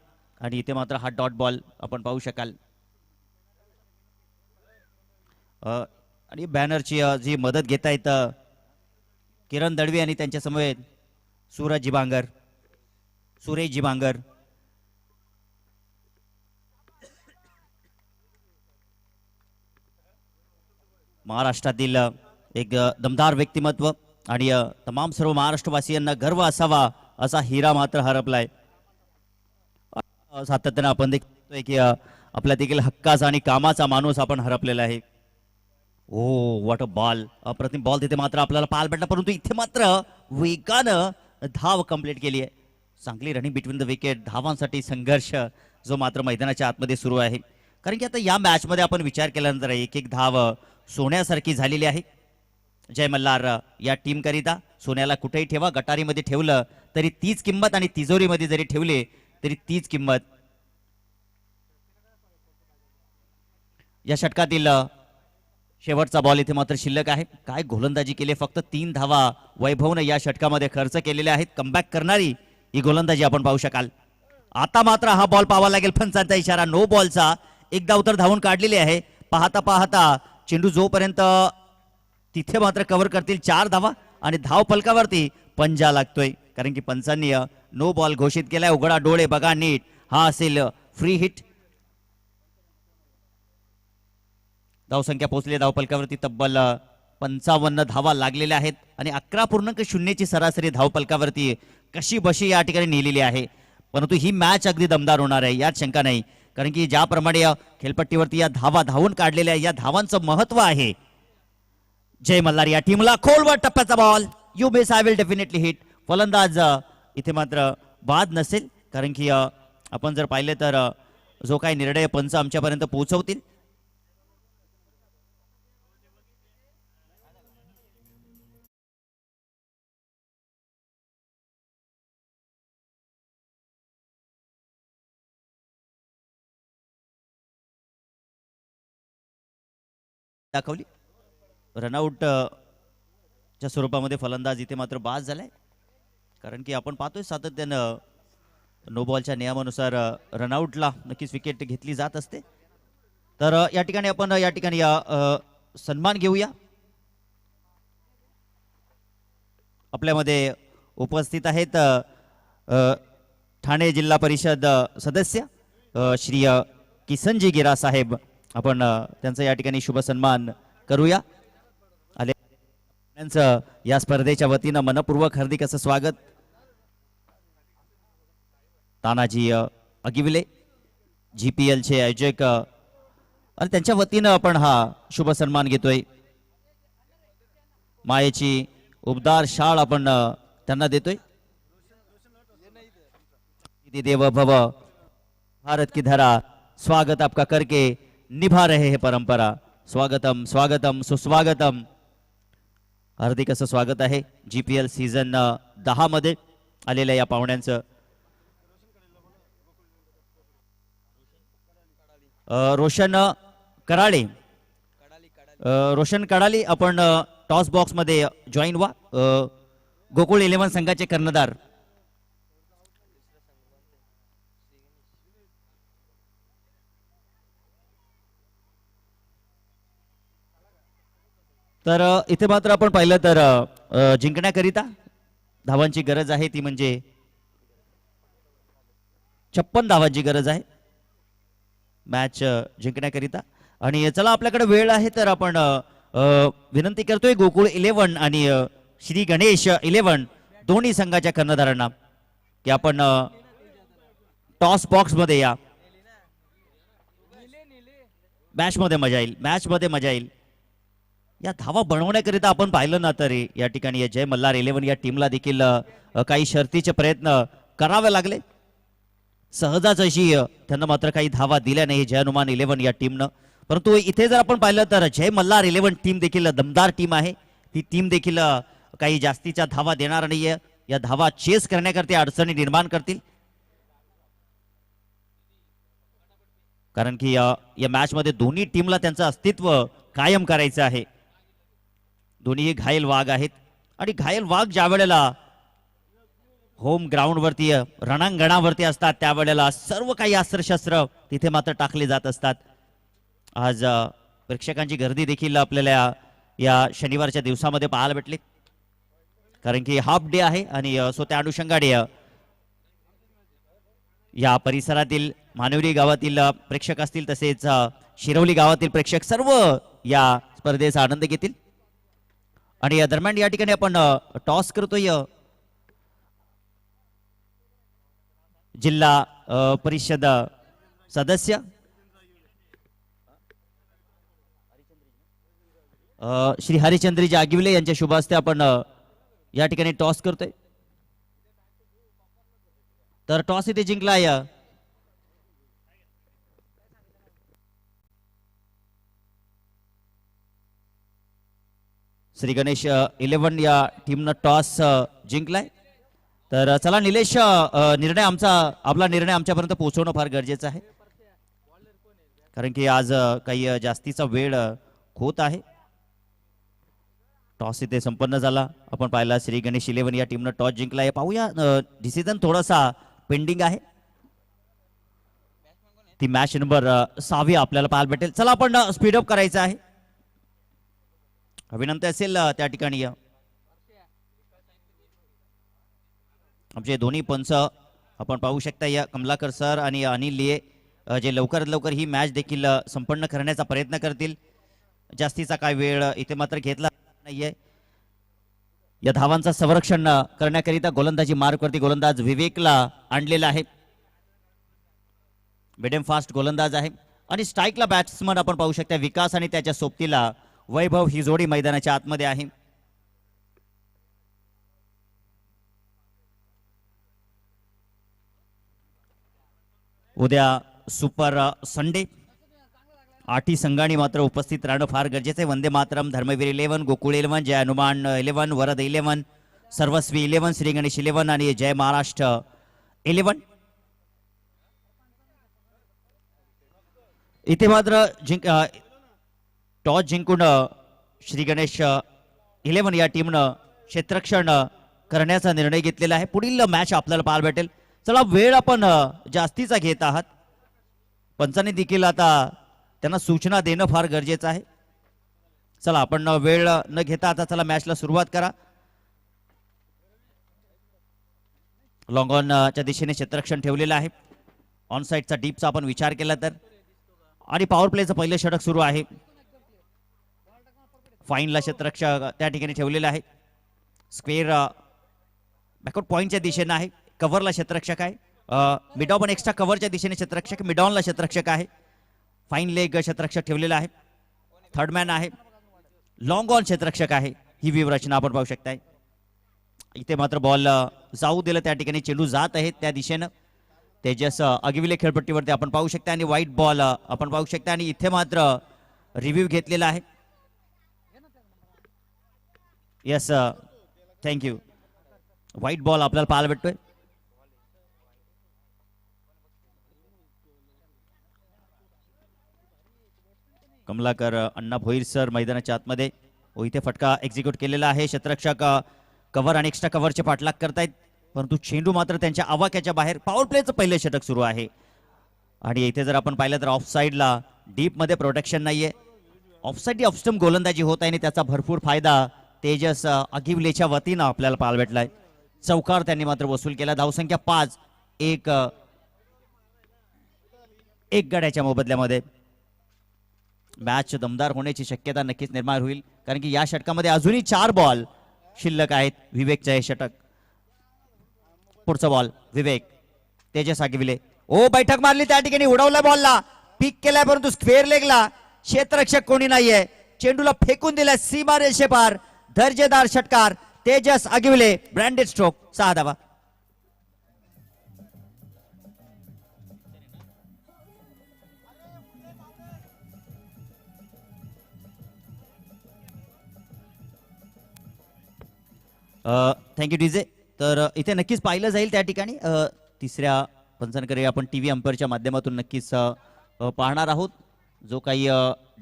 आणि इथे मात्र हा डॉट बॉल आपण पाहू शकाल. आणि बॅनरची जी मदत घेता येतं किरण दळवी आणि त्यांच्या समवेत सुरेश जिबांगर. महाराष्ट्रातील एक दमदार व्यक्तिमत्व आणि तमाम सर्व महाराष्ट्रवासियांना गर्व असावा असा हिरा मात्र हरपलाय. सातत्यानं आपण देखील की आपल्या देखील हक्काचा आणि कामाचा माणूस आपण हरपलेला आहे. ओ व्हॉट अ बॉल. अप्रतिम बॉल तिथे मात्र आपल्याला पाहायला भेटला, परंतु इथे मात्र वेगानं धाव कंप्लीट केली आहे. चांगली रनिंग बिटवीन द विकेट. धावांसाठी संघर्ष जो मात्र मैदानाच्या आतमध्ये सुरू आहे. कारण की आता या मॅच मध्ये आपण विचार केल्यानंतर एक एक धाव सोन्यासारखी झालेली आहे. जय मल्हार या टीम करिता सोन्याला कुठेही ठेवा, गटारीमध्ये ठेवलं तरी तीच किंमत आणि तिजोरीमध्ये जरी ठेवले तरी तीच किंमत. या षटकातील शेवटचा बॉल इथे मात्र शिल्लक आहे. काय गोलंदाजी केली. फक्त 3 धावा वैभवने या षटकामध्ये खर्च केलेल्या आहेत. कमबॅक करणारी ही गोलंदाजी आपण पाहू शकाल. आता मात्र हा बॉल पाहावा लागेल. पंचांचा इशारा नो बॉलचा. एकदा उतर धावून काढलेली आहे. पाहता पाहता चेंडू जोपर्यंत तिथे मात्र कव्हर करतील 4 धावा आणि धाव फलकावरती पंजा लागतोय. कारण की पंचांनी नो बॉल घोषित केलाय. उघडा डोळे बघा नीट. हा असेल फ्री हिट. धावसंख्या पोहोचली धावपलकावरती तब्बल 55 धावा लागलेल्या आहेत आणि 11.0 ची सरासरी धावपलकावरती कशी बशी या ठिकाणी नेलेली आहे. परंतु ही मॅच अगदी दमदार होणार आहे यात शंका नाही. कारण की ज्याप्रमाणे खेळपट्टीवरती या धावा धावून काढलेल्या या धावांचं महत्व आहे. जय मल्हार या टीमला खोलवर टप्प्याचा ball. You miss I will definitely hit. फलंदाज इथे मात्र बाद नसेल. कारण की आपण जर पाहिले तर जो काही निर्णय पंच आमच्यापर्यंत पोहोचवतील दाखवली. रनआउट च्या स्वरूपामध्ये फलंदाज इथे मात्र बाद झालाय. कारण की आपण पाहतोय सातत्यानं नो बॉलच्या नियमानुसार रनआउटला नक्कीच विकेट घेतली जात असते. तर या ठिकाणी आपण सन्मान घेऊया. आपल्यामध्ये उपस्थित आहेत ठाणे जिल्हा परिषद सदस्य श्री किसनजी गिरा साहेब. आपण त्यांचा या ठिकाणी शुभ सन्मान करूया. आले त्यांचं या स्पर्धेच्या वतीनं मनपूर्वक हार्दिक असं स्वागत. तानाजी अगिविले GPL चे आयोजक आणि त्यांच्या वतीनं आपण हा शुभ सन्मान घेतोय. मायेची उबदार शाळ आपण त्यांना देतोय. देव भव भारत की धरा स्वागत आपका करके निभा रहे है परंपरा. स्वागतम स्वागतम सुस्वागतम. हार्दिक असं स्वागत आहे GPL सीझन 10 मध्ये आलेल्या या पाहुण्यांचं. रोशन कराळे रोशन कडाली आपण टॉस बॉक्स मध्ये जॉईन व्हा. गोकुळ 11 संघाचे कर्णधार. तर इथे मात्र आपण पाहिलं तर जिंकण्याकरिता धावांची गरज आहे. ती म्हणजे 56 धावांची गरज आहे मॅच जिंकण्याकरिता. आणि चला आपल्याकडे वेळ आहे तर आपण विनंती करतोय गोकुळ 11 आणि श्री गणेश 11 दोन्ही संघाच्या कर्णधारांना की आपण टॉस बॉक्स मध्ये या. मॅच मध्ये मजा येईल. या धावा बनवण्याकरिता आपण पाहिलं ना तरी या ठिकाणी या जय मल्हार 11 या टीमला देखील काही शर्तीचे प्रयत्न करावे लागले. सहजाच अशी त्यांना मात्र काही धावा दिल्या नाही जय हनुमान 11 या टीमनं. परंतु इथे जर आपण पाहिलं तर जय मल्हार 11 टीम देखील दमदार टीम आहे. ती टीम देखील काही जास्तीच्या धावा देणार नाहीये. या धावा चेस करण्याकरता अडचणी निर्माण करतील. कारण की या मॅच मध्ये दोन्ही टीमला त्यांचं अस्तित्व कायम करायचं आहे. दोन्ही घायल वाघ आहेत आणि घायल वाघ ज्या वेळेला होम ग्राउंड वरती रणांगणावरती असतात त्यावेळेला सर्व काही अस्त्रशस्त्र तिथे मात्र टाकले जात असतात. आज प्रेक्षकांची गर्दी देखील आपल्याला या शनिवारच्या दिवसामध्ये पाहायला भेटली. कारण की हाफ डे आहे आणि सो त्या अनुषंगाने या परिसरातील मानवली गावातील प्रेक्षक असतील तसेच शिरवली गावातील प्रेक्षक सर्व या स्पर्धेचा आनंद घेतील. आणि या दरम्यान या ठिकाणी आपण टॉस करतोय. जिल्हा परिषद सदस्य श्री हरिचंद्रजी आगिवले यांच्या शुभ हस्ते आपण या ठिकाणी टॉस करतोय. तर टॉस इथे जिंकलाय श्री गणेश 11 या टीमनं टॉस जिंकलाय. तर चला निलेश, आपला निर्णय आमच्यापर्यंत पोहोचवणं फार गरजेचं आहे. कारण की आज काही जास्तीचा वेळ होत आहे. टॉस इथे संपन्न झाला. आपण पाहिला श्री गणेश 11 या टीमनं टॉस जिंकलाय. पाहूया डिसिजन थोडासा पेंडिंग आहे. ती मॅच नंबर 6 आपल्याला पाहायला भेटेल. चला आपण स्पीडअप करायचं आहे. विनंती असेल त्या ठिकाणी आमचे दोन्ही पंच आपण पाहू शकता या कमलाकर सर आणि अनिल लिये जे लवकरात लवकर ही मॅच देखील संपन्न करण्याचा प्रयत्न करतील. जास्तीचा काय वेळ इथे मात्र घेतला नाहीये. या धावांचा संरक्षण करण्याकरिता गोलंदाजी मार्कवरती गोलंदाज विवेकला आणलेला आहे. मिडियम फास्ट गोलंदाज आहे आणि स्ट्राईकला बॅट्समन आपण पाहू शकता विकास आणि त्याच्या सोबतीला वैभव ही जोडी मैदानाच्या आतमध्ये आहे. उद्या सुपर संडे 8 संघांनी मात्र उपस्थित राहणं फार गरजेचं आहे. वंदे मातरम, धर्मवीर 11, गोकुळ 11, जय हनुमान 11, वरद 11, सर्वस्वी 11, श्री गणेश 11 आणि जय महाराष्ट्र 11. इथे मात्र टॉस जिंकून श्री गणेश 11 या टीमनं क्षेत्ररक्षण करण्याचा निर्णय घेतलेला आहे. पुढील मॅच आपल्याला पाहायला भेटेल. चला वेळ आपण जास्तीचा घेत आहात. पंचांनी देखील आता त्यांना सूचना देणं फार गरजेचं आहे. चला आपण वेळ न घेता आता चला मॅचला सुरुवात करा. लॉंग ऑनच्या दिशेने क्षेत्ररक्षण ठेवलेलं आहे. ऑन साईडचा डीपचा आपण विचार केला तर आणि पॉवर प्लेचं पहिलं षटक सुरू आहे. फाईनला क्षेत्ररक्षक त्या ठिकाणी ठेवलेलं आहे. स्क्वेअर बॅकआउट पॉईंटच्या दिशेने आहे. कव्हरला क्षेत्ररक्षक आहे. मिड ऑन एक्स्ट्रा कव्हरच्या दिशेने क्षेत्ररक्षक, मिड ऑनला क्षेत्ररक्षक आहे. फाईन लेग क्षेत्ररक्षक ठेवलेला आहे. थर्ड मॅन आहे. लॉंग ऑन क्षेत्ररक्षक आहे. ही व्यूहरचना आपण पाहू शकताय. इथे मात्र बॉल जाऊ दिलं त्या ठिकाणी चेंडू जात आहे त्या दिशेनं. तेजस अगिविले खेळपट्टीवरती आपण पाहू शकता आणि व्हाईट बॉल आपण पाहू शकता आणि इथे मात्र रिव्ह्यू घेतलेला आहे. Yes thank you. व्हाईट बॉल आपल्याला पाहायला भेटतोय. कमलाकर अण्णा भोईर सर मैदानाच्या आतमध्ये. इथे फटका एक्झिक्यूट केलेला आहे. क्षेत्ररक्षक कव्हर आणि एक्स्ट्रा कव्हरचे पाठलाग करतायत परंतु चेंडू मात्र त्यांच्या आवाक्याच्या बाहेर. पॉवर प्लेचं पहिलं षटक सुरू आहे आणि इथे जर आपण पाहिलं तर ऑफ साईडला डीप मध्ये प्रोटेक्शन नाहीये. ऑफसाईड ऑफस्टंप गोलंदाजी होत आहे आणि त्याचा भरपूर फायदा तेजस अगिवलेच्या वतीनं आपल्याला पाहायला भेटलाय. चौकार त्यांनी मात्र वसूल केला. धावसंख्या 5, एक गड्याच्या मोबदल्यामध्ये. मॅच दमदार होण्याची शक्यता नक्कीच निर्माण होईल कारण की या षटकामध्ये अजूनही 4 बॉल शिल्लक आहेत. विवेकचं हे षटक. पुढचा बॉल विवेक, तेजस आगिवले. बैठक मारली त्या ठिकाणी, उडवला बॉलला, पिक केलाय परंतु स्क्वेअर लेगला क्षेत्ररक्षक कोणी नाहीये. चेंडूला फेकून दिलाय सीमा रेषेपार. दर्जेदार षटकार. तेजस आगिवले ब्रँडेड स्ट्रोक 6 धावा. Thank you DJ. तर इथे नक्कीच पाहिलं जाईल त्या ठिकाणी तिसऱ्या पंचांकडे आपण टीव्ही अंपायरच्या माध्यमातून नक्कीच पाहणार आहोत. जो काही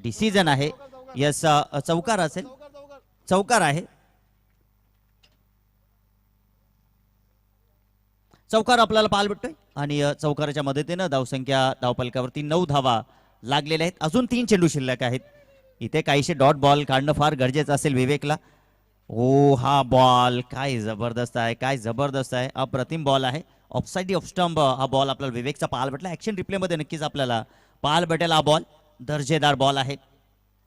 डिसिजन आहे यस चौकार असेल. चौकार आहे. चौकार आपल्याला पाहायला भेटतोय आणि चौकाराच्या मदतीनं धावसंख्या धावफलकावरती 9 धावा लागलेल्या आहेत. अजून 3 चेंडू शिल्लक आहेत. इथे काहीशे डॉट बॉल काढणं फार गरजेचं असेल विवेकला. ओ हा बॉल काय जबरदस्त आहे. काय जबरदस्त आहे. अप्रतिम बॉल आहे. ऑफसाइड ऑफ स्टंप हा बॉल आपल्याला विवेकचा पाहायला भेटला. ऍक्शन रिप्लेमध्ये नक्कीच आपल्याला पाहायला भेटेल हा बॉल. दर्जेदार बॉल आहे.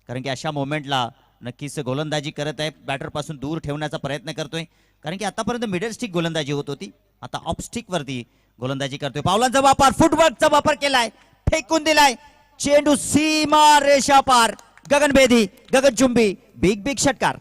कारण की अशा मोमेंटला नक्कीच गोलंदाजी करत आहे. बॅटर पासून दूर ठेवण्याचा प्रयत्न करतोय. कारण की आतापर्यंत मिडल स्टिक गोलंदाजी होत होती. आता ऑफ स्टिक वरती गोलंदाजी करतोय. पावलांचा वापर फुटवर्कचा वापर केलाय. फेकून दिलाय. चेंडू सीमा रेषा पार. गगनभेदी गगनचुंबी बिग बिग षटकार.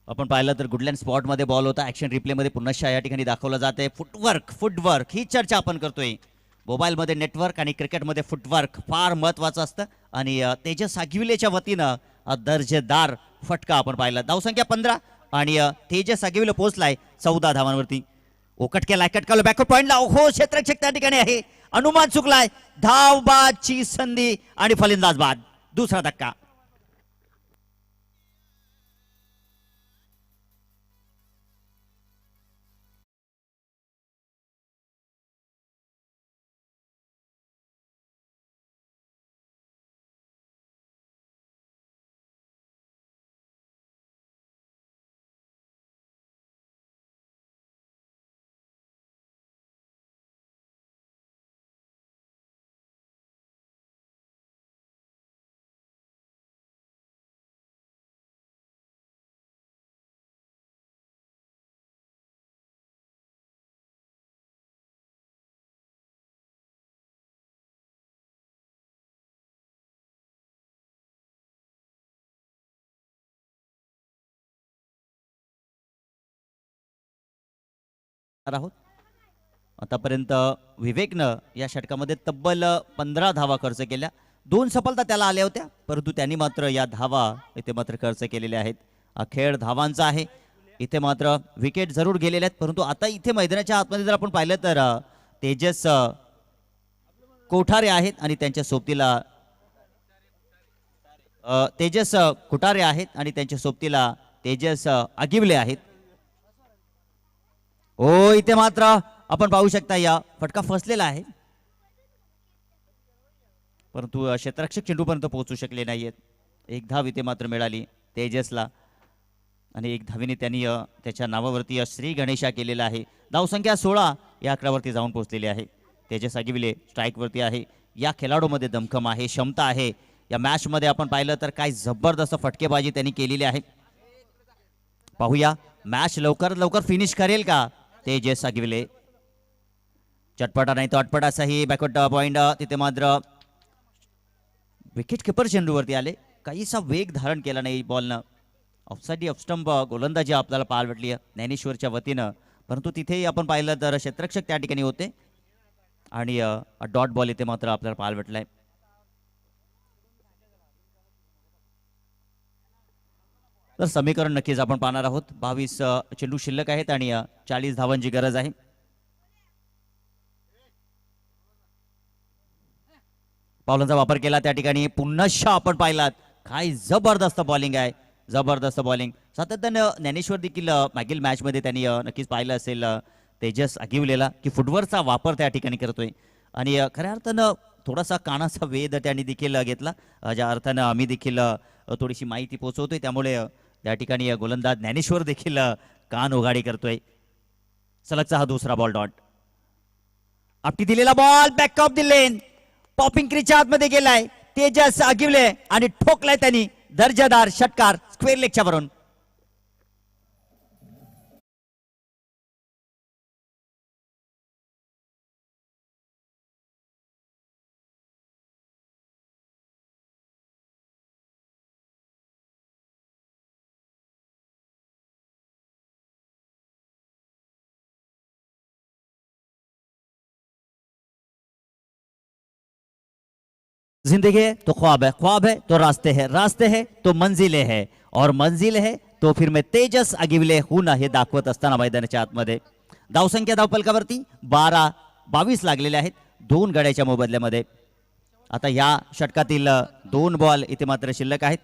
आपण पाहिलं तर गुडलँड स्पॉट मध्ये बॉल होता. ऍक्शन रिप्ले मध्ये पुन्हा या ठिकाणी दाखवलं जात आहे. फुटवर्क ही चर्चा आपण करतोय. मोबाईल मध्ये नेटवर्क आणि क्रिकेटमध्ये फुटवर्क फार महत्वाचं असतं. आणि तेजस आगिवलेच्या वतीनं दर्जेदार फटका आपण पाहिला. धावसंख्या 15 आणि तेजस आगिवले पोहोचलाय 14 धावांवरती. ओकट केलाय. कटकावलं बॅकवर्ड पॉइंटला. हो क्षेत्ररक्षक त्या ठिकाणी आहे. अनुमान चुकलाय. धावबादची संधी आणि फलंदाज बाद. दुसरा धक्का. आहोत आतापर्यंत विवेकनं या षटकामध्ये तब्बल 15 धावा खर्च केल्या. 2 सफलता त्याला आल्या होत्या. परंतु त्यांनी मात्र या धावा इथे मात्र खर्च केलेल्या आहेत. हा खेळ धावांचा आहे. इथे मात्र विकेट जरूर गेलेले आहेत. परंतु आता इथे मैदानाच्या आतमध्ये जर आपण पाहिलं तर तेजस कोठारे आहेत आणि त्यांच्या सोबतीला तेजस कुटारे आहेत आणि त्यांच्या सोबतीला तेजस आगिवले आहेत. ओ इथे मात्र आपण पाहू शकता या फटका फसलेला आहे. परंतु क्षेत्ररक्षक चेंडूपर्यंत पोहोचू शकले नाहीयेत. एक धाव इथे मात्र मिळाली तेजसला आणि एक धावीने त्यांनी त्याच्या नावावरती श्री गणेशा केलेला आहे. धावसंख्या 16 या आकड्यावरती जाऊन पोहोचलेली आहे. तेजस आगिवले स्ट्राईक वरती आहे. या खेळाडूमध्ये दमखम आहे. क्षमता आहे. या मॅच मध्ये आपण पाहिलं तर काय जबरदस्त फटकेबाजी त्यांनी केलेली आहे. पाहूया मॅच लवकरात लवकर फिनिश करेल का तेजस आगिवले. चटपटा नाही तो अटपट असाही बॅकवर्ड पॉइंट. तिथे मात्र विकेट किपर चेंडूवरती आले. काहीसा वेग धारण केला नाही बॉलनं. ऑफसाइड ऑफ स्टंप गोलंदाजी आपल्याला पाहायला भेटली ज्ञानेश्वरच्या वतीनं. परंतु तिथेही आपण पाहिलं तर क्षेत्ररक्षक त्या ठिकाणी होते आणि डॉट बॉल इथे मात्र आपल्याला पाहायला भेटलाय. तर समीकरण नक्कीच आपण पाहणार आहोत. 22 चेंडू शिल्लक आहेत आणि 40 धावांची गरज आहे. पावलांचा वापर केला त्या ठिकाणी. पुन्हा आपण पाहिलात काय जबरदस्त बॉलिंग आहे. जबरदस्त बॉलिंग सातत्यानं ज्ञानेश्वर देखील मागील मॅच मध्ये त्यांनी नक्कीच पाहिलं असेल तेजस आगिवलेला की फुटवर्कचा वापर त्या ठिकाणी करतोय आणि खऱ्या अर्थानं थोडासा कानाचा वेध त्यांनी देखील घेतला. ज्या अर्थानं आम्ही देखील थोडीशी माहिती पोहोचवतोय. त्यामुळे त्या ठिकाणी गोलंदाज ज्ञानेश्वर देखील कान उघाडी करतोय. सलगचा हा दुसरा बॉल डॉट. आपटी दिलेला ball back of the length. Popping क्रीजच्या आतमध्ये गेलाय तेजस आगिवले आणि ठोकलाय त्यांनी दर्जेदार षटकार स्क्वेअर लेगच्या वरून. जिंदगी है तो ख्वाब है, ख्वाब है तो रास्ते है, रास्ते है तो मंजिले है, और मंजिल है तो फिर मैं तेजस आगिवले हूं ना हे दाखवत असताना मैदानाच्या आतमध्ये धावसंख्या धावपलकावरती 12-22 लागलेले आहेत दोन गड्याच्या मोबदल्यामध्ये. आता या षटकातील 2 बॉल इथे मात्र शिल्लक आहेत.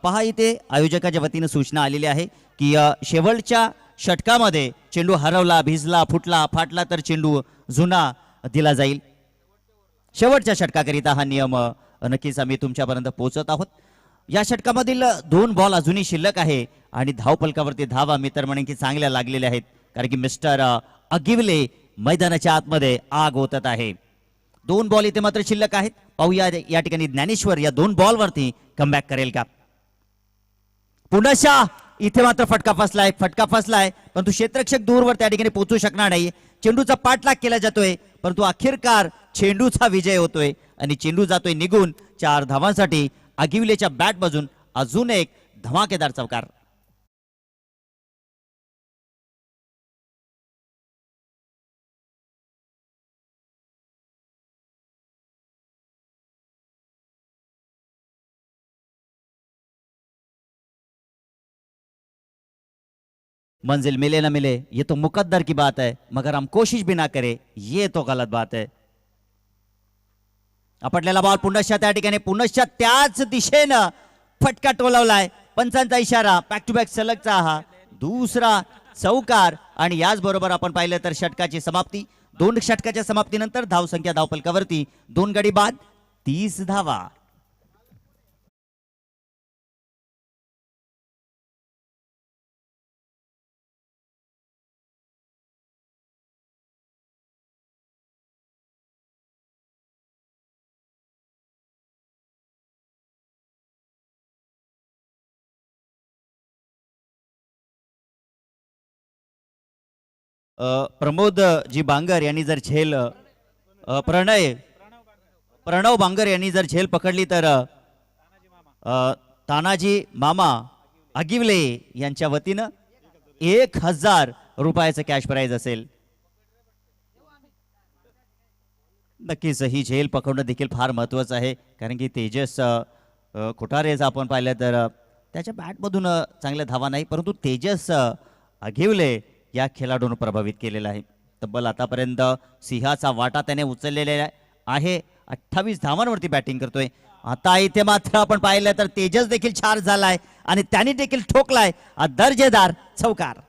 पहा इथे आयोजकाच्या वतीने सूचना आलेली आहे की शेवटच्या षटकामध्ये चेंडू हरवला, भिजला, फुटला, फाटला तर चेंडू जुना दिला जाईल. शेवटच्या षटकाकरिता हा नियम नक्कीच आम्ही तुमच्यापर्यंत पोहोचत आहोत. या षटकामधील 2 बॉल अजूनही शिल्लक आहे आणि धावपलकावरती धावा मी तर म्हणेन की चांगल्या लागलेल्या आहेत, कारण की मिस्टर आगिवले मैदानाच्या आतमध्ये आग ओतत आहे. 2 बॉल इथे मात्र शिल्लक आहेत. पाहूया या ठिकाणी ज्ञानेश्वर या 2 बॉलवरती कमबॅक करेल का. पुनशा इथे मात्र फटका फसलाय परंतु क्षेत्ररक्षक दूरवर त्या ठिकाणी पोहोचू शकणार नाही. चेंडूचा पाठलाग केला जातोय परंतु अखेरकार चेंडूचा विजय होतोय आणि चेंडू जातोय निघून. 4 धावांसाठी आगिवलेच्या बॅट बाजून अजून एक धमाकेदार चौकार. मंजिल मिले ना मिले ये तो मुकद्दर की बात है, मगर हम कोशिश भी ना करे ये तो गलत बात है. आपटलेला बॉल पुनश्च त्या ठिकाणी पुनश्च त्याच दिशेनं फटका टोलवलाय. पंचांचा इशारा. बॅक टू बॅक सलगचा हा दुसरा चौकार आणि याचबरोबर आपण पाहिलं तर षटकाची समाप्ती. 2 षटकाच्या समाप्तीनंतर धावसंख्या धावपलकावरती 2 गडी बाद 30 धावा. प्रमोद जी बांगर यांनी जर झेल प्रणव बांगर यांनी जर झेल पकडली तर तानाजी मामा आगिवले यांच्या वतीनं 1000 रुपयाचं कॅश प्राइज असेल. नक्कीच ही झेल पकडणं देखील फार महत्वाचं आहे, कारण की तेजस कोठारेच आपण पाहिलं तर त्याच्या बॅटमधून चांगल्या धावा नाही, परंतु तेजस आगिवले या खेळाडूंना प्रभावित केलेला आहे. तब्बल आतापर्यंत सिंहाचा वाटा त्याने उचललेला आहे. 28 धावांवरती बॅटिंग करतोय. आता इथे मात्र आपण पाहिलं तर तेजस देखील 4 झालाय आणि त्याने देखील ठोकलाय दर्जेदार चौकार.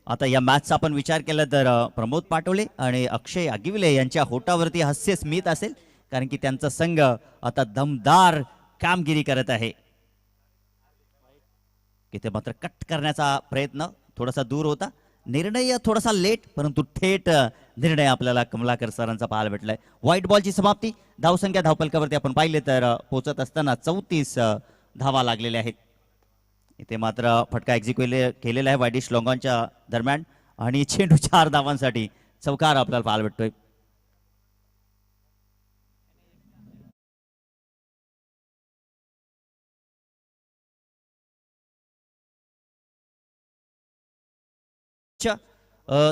आता या मॅचचा आपण विचार केला तर प्रमोद पाटोळे आणि अक्षय आगिवले यांच्या होटावरती हास्य स्मित असेल, कारण की त्यांचा संघ आता दमदार कामगिरी करत आहे. इथे मात्र कट करण्याचा प्रयत्न थोडासा दूर होता. निर्णय थोडासा लेट परंतु थेट निर्णय आपल्याला कमलाकर सरांचा पाहायला भेटलाय. व्हाईट बॉलची समाप्ती. धावसंख्या धावपलकावरती आपण पाहिले तर पोहोचत असताना 34 धावा लागलेल्या आहेत. इथे मात्र फटका एक्झिक्यूट केलेला आहे वायडिश लॉंगॉनच्या दरम्यान आणि चेंडू 4 धावांसाठी चौकार आपल्याला पाहायला भेटतोय.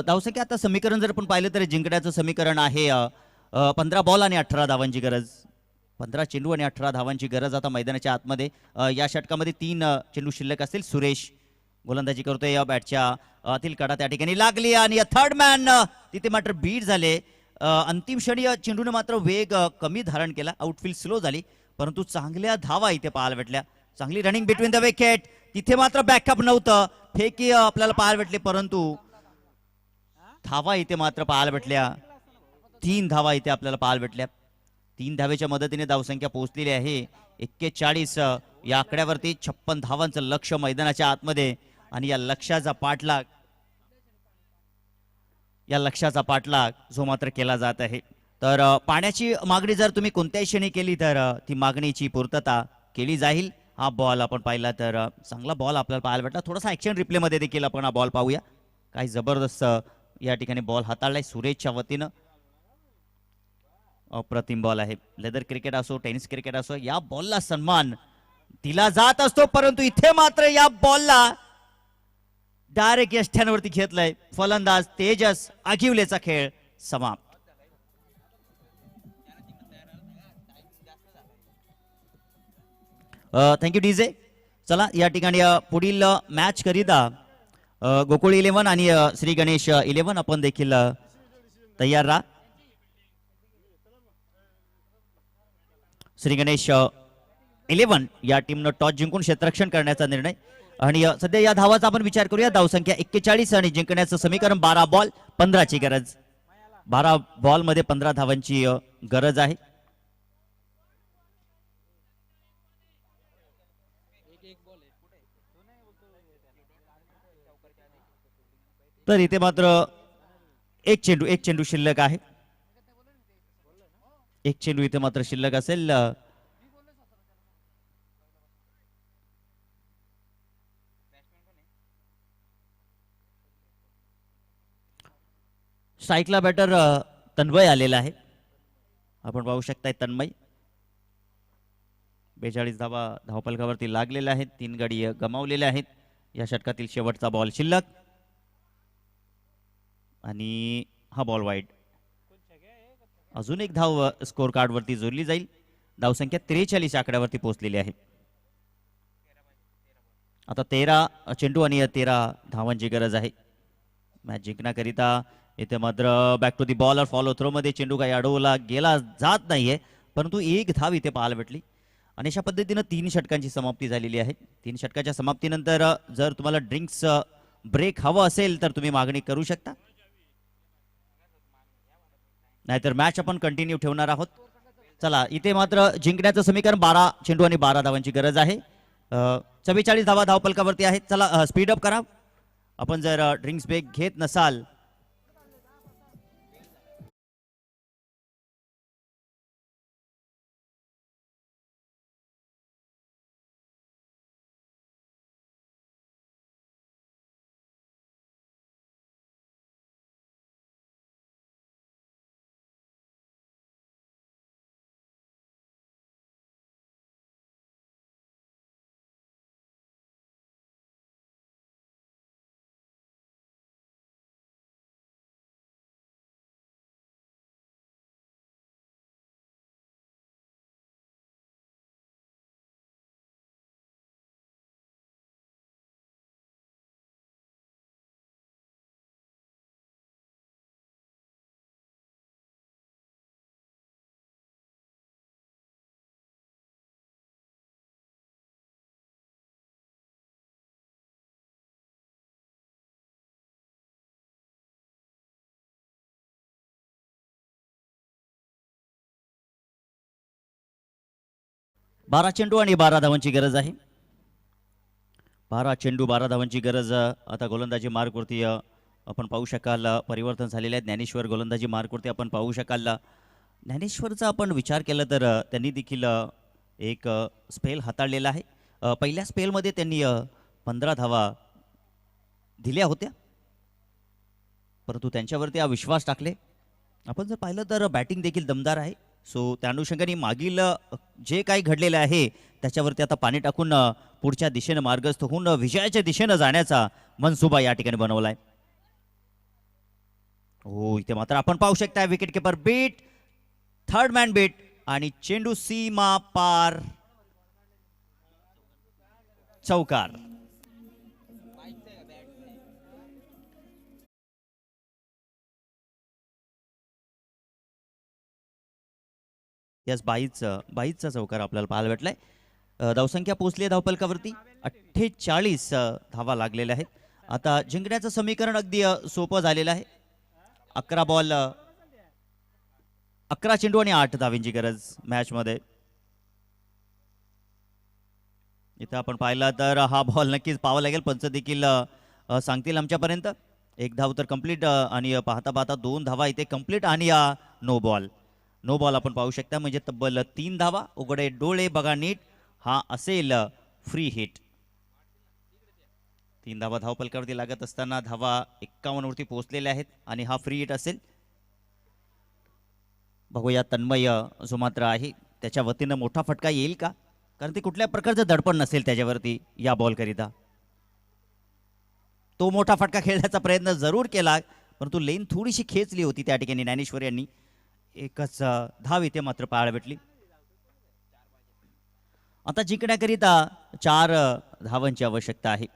धावसंख्या आता समीकरण जर आपण पाहिलं तर जिंकण्याचं समीकरण आहे 15 बॉल आणि 18 धावांची गरज. 15 चेंडू आणि 18 धावांची गरज आता मैदानाच्या आतमध्ये. या षटकामध्ये 3 चेंडू शिल्लक असतील. सुरेश गोलंदाजी करतोय. या बॅटच्या आतील कडा त्या ठिकाणी लागली आणि थर्ड मॅन तिथे मात्र बीट झाले. अंतिम क्षणी चेंडूने मात्र वेग कमी धारण केला. आउटफील्ड स्लो झाली परंतु चांगल्या धावा इथे पाहायला भेटल्या. चांगली रनिंग बिटवीन द विकेट. तिथे मात्र बॅकअप नव्हतं. फेकी आपल्याला पाहायला भेटले परंतु धावा इथे मात्र पाहायला भेटल्या. 3 धावा इथे आपल्याला पाहायला भेटल्या. 3 धावेच्या मदतीने धावसंख्या पोहोचलेली आहे 41. या आकड्यावरती 56 धावांचं लक्ष मैदानाच्या आतमध्ये आणि या लक्ष्याचा पाठलाग या लक्ष्याचा पाठलाग जो मात्र केला जात आहे. तर पाण्याची मागणी जर तुम्ही कोणत्याही क्षणी केली तर ती मागणीची पूर्तता केली जाईल. हा बॉल आपण पाहिला तर चांगला बॉल आपल्याला पाहायला भेटला. थोडासा ॲक्शन रिप्लेमध्ये देखील आपण हा बॉल पाहूया. काही जबरदस्त या ठिकाणी बॉल हाताळलाय सुरेशच्या वतीनं. अप्रतिम बॉल आहे. लेदर क्रिकेट असो टेनिस क्रिकेट असो या बॉलला सन्मान दिला जात असतो, परंतु इथे मात्र या बॉलला डायरेक्ट यष्ट्यांवरती घेतलंय फलंदाज तेजस आगिवलेचा खेळ समाप्त. Thank you DJ. चला या ठिकाणी पुढील मॅच करिता गोकुळ 11 आणि श्री गणेश 11 आपण देखील तयार राहा. श्री गणेश 11 या टीमनं टॉस जिंकून क्षेत्ररक्षण करण्याचा निर्णय आणि सध्या या धावाचा आपण विचार करूया. धावसंख्या 41 आणि जिंकण्याचं समीकरण 12 बॉल 15 ची गरज. 12 बॉल मध्ये 15 धावांची गरज आहे. तर इथे मात्र एक चेंडू शिल्लक आहे. एक चेंडू इथे मात्र शिल्लक असेल. स्ट्राईकला बॅटर तन्मय आलेला आहे. आपण पाहू शकताय तन्मय 42 धावा धावफलकावरती लागलेल्या आहेत. 3 गडी गमावलेल्या आहेत. या षटकातील शेवटचा बॉल शिल्लक आणि हा बॉल वाईड. अजून एक धाव स्कोर कार्ड वरती जोडली जाईल. धावसंख्या 43 आकड्यावरती पोहोचलेली आहे. आता 13 चेंडू आणि 13 धावांची गरज आहे मॅच जिंकण्याकरिता. इथे मात्र back to the bowler follow through मध्ये चेंडू काही अडवला गेला जात नाहीये, परंतु एक धाव इथे पाहायला भेटली. आणि अशा पद्धतीनं 3 षटकांची समाप्ती झालेली आहे. 3 षटकाच्या समाप्तीनंतर जर तुम्हाला ड्रिंक्स ब्रेक हवं असेल तर तुम्ही मागणी करू शकता, नाहीतर मॅच आपण कंटिन्यू ठेवणार आहोत. चला इथे मात्र जिंकण्याचं समीकरण 12 चेंडू आणि 12 धावांची गरज आहे. 44 धावा धावपलकावरती आहेत. चला स्पीड अप करा. आपण जर ड्रिंक्स ब्रेक घेत नसाल बारा चेंडू आणि 12 धावांची गरज आहे. 12 चेंडू 12 धावांची गरज. आता गोलंदाजी मार्कवरती आपण पाहू शकाल परिवर्तन झालेले आहे. ज्ञानेश्वर गोलंदाजी मार्कवरती आपण पाहू शकाल. ज्ञानेश्वरचा आपण विचार केला तर त्यांनी देखील एक स्पेल हाताळलेला आहे. पहिल्या स्पेलमध्ये त्यांनी 15 धावा दिल्या होत्या, परंतु त्यांच्यावरती हा विश्वास टाकले. आपण जर पाहिलं तर बॅटिंग देखील दमदार आहे. सो त्या अनुषंगाने मागील जे काही घडलेलं आहे त्याच्यावरती आता पाणी टाकून पुढच्या दिशेनं मार्गस्थ होऊन विजयाच्या दिशेनं जाण्याचा मनसुबा या ठिकाणी बनवलाय. हो इथे मात्र आपण पाहू शकता wicket keeper beat, third man beat आणि चेंडू सीमा पार चौकार. यस 22चा चौकार आपल्याला पाहायला भेटलाय. धावसंख्या पोहोचली आहे धावपलकावरती 48 धावा लागलेल्या आहेत. आता जिंकण्याचं समीकरण अगदी सोपं झालेलं आहे. 11 बॉल 11 चेंडू आणि 8 धावांची गरज मॅच मध्ये. इथं आपण पाहिला तर हा बॉल नक्कीच पाहावा लागेल. पंच देखील सांगतील आमच्यापर्यंत. एक धाव तर कंप्लीट आणि पाहता पाहता 2 धावा इथे कंप्लीट आणि नो बॉल. नो बॉल आपण पाहू शकता, म्हणजे तब्बल 3 धावा. उघडे डोळे बघा नीट, हा असेल फ्री हिट. 3 धावा धावपलकावरती लागत असताना धावा 51 वरती पोहोचलेल्या आहेत आणि हा फ्री हिट असेल. बघूया तन्मय जो मात्र आहे त्याच्या वतीनं मोठा फटका येईल का, कारण ते कुठल्या प्रकारचं दडपण नसेल त्याच्यावरती या बॉल करिता. तो मोठा फटका खेळण्याचा प्रयत्न जरूर केला, परंतु लेन थोडीशी खेचली होती त्या ठिकाणी ज्ञानेश्वर यांनी. एकच धाव इथे मात्र पाहायला भेटली. आता जिंकण्याकरिता 4 धावांची आवश्यकता आहे.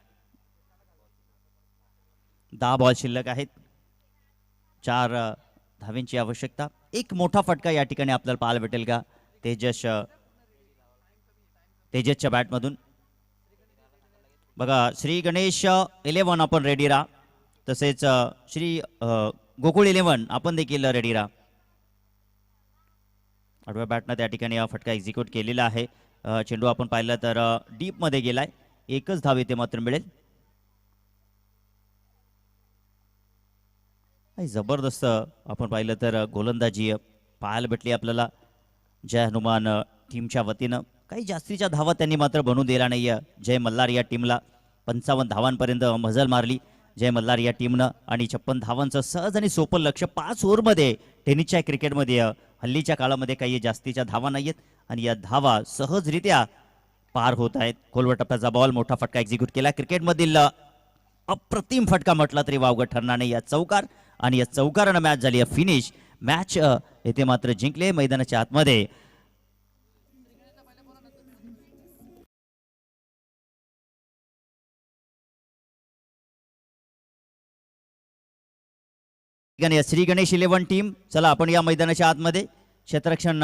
10 बॉल शिल्लक आहेत. 4 धावांची आवश्यकता. एक मोठा फटका या ठिकाणी आपल्याला पाहायला भेटेल का तेजसच्या बॅटमधून. बघा श्री गणेश 11 आपण रेडी राहा, तसेच श्री गोकुळ 11 आपण देखील रेडी राहा. आडव्या बॅटनं त्या ठिकाणी हा फटका एक्झिक्यूट केलेला आहे. चेंडू आपण पाहिलं तर डीप मध्ये गेलाय. एकच धाव इथे मात्र मिळेल. जबरदस्त आपण पाहिलं तर गोलंदाजी पाहायला भेटली आपल्याला जय हनुमान टीमच्या वतीनं. काही जास्तीच्या धावा त्यांनी मात्र बनवून दिला नाही. जय मल्हार या टीमला 55 धावांपर्यंत मजल मारली जय मल्हार या टीमनं, आणि 56 धावांचं सहज आणि सोपं लक्ष 5 ओव्हरमध्ये. टेनिसच्या क्रिकेटमध्ये हल्लीच्या काळामध्ये काही जास्तीच्या धावा नाही आहेत आणि या धावा सहजरित्या पार होत आहेत. खोलवर टप्प्याचा बॉल, मोठा फटका एक्झिक्यूट केला. क्रिकेटमधील अप्रतिम फटका म्हटला तरी वावगं ठरणार नाही. या चौकार आणि या चौकारानं मॅच झाली आहे फिनिश. मॅच येथे मात्र जिंकले मैदानाच्या आतमध्ये. श्री गणेश 11 टीम, चला आपण या मैदानाच्या आतमध्ये क्षेत्ररक्षण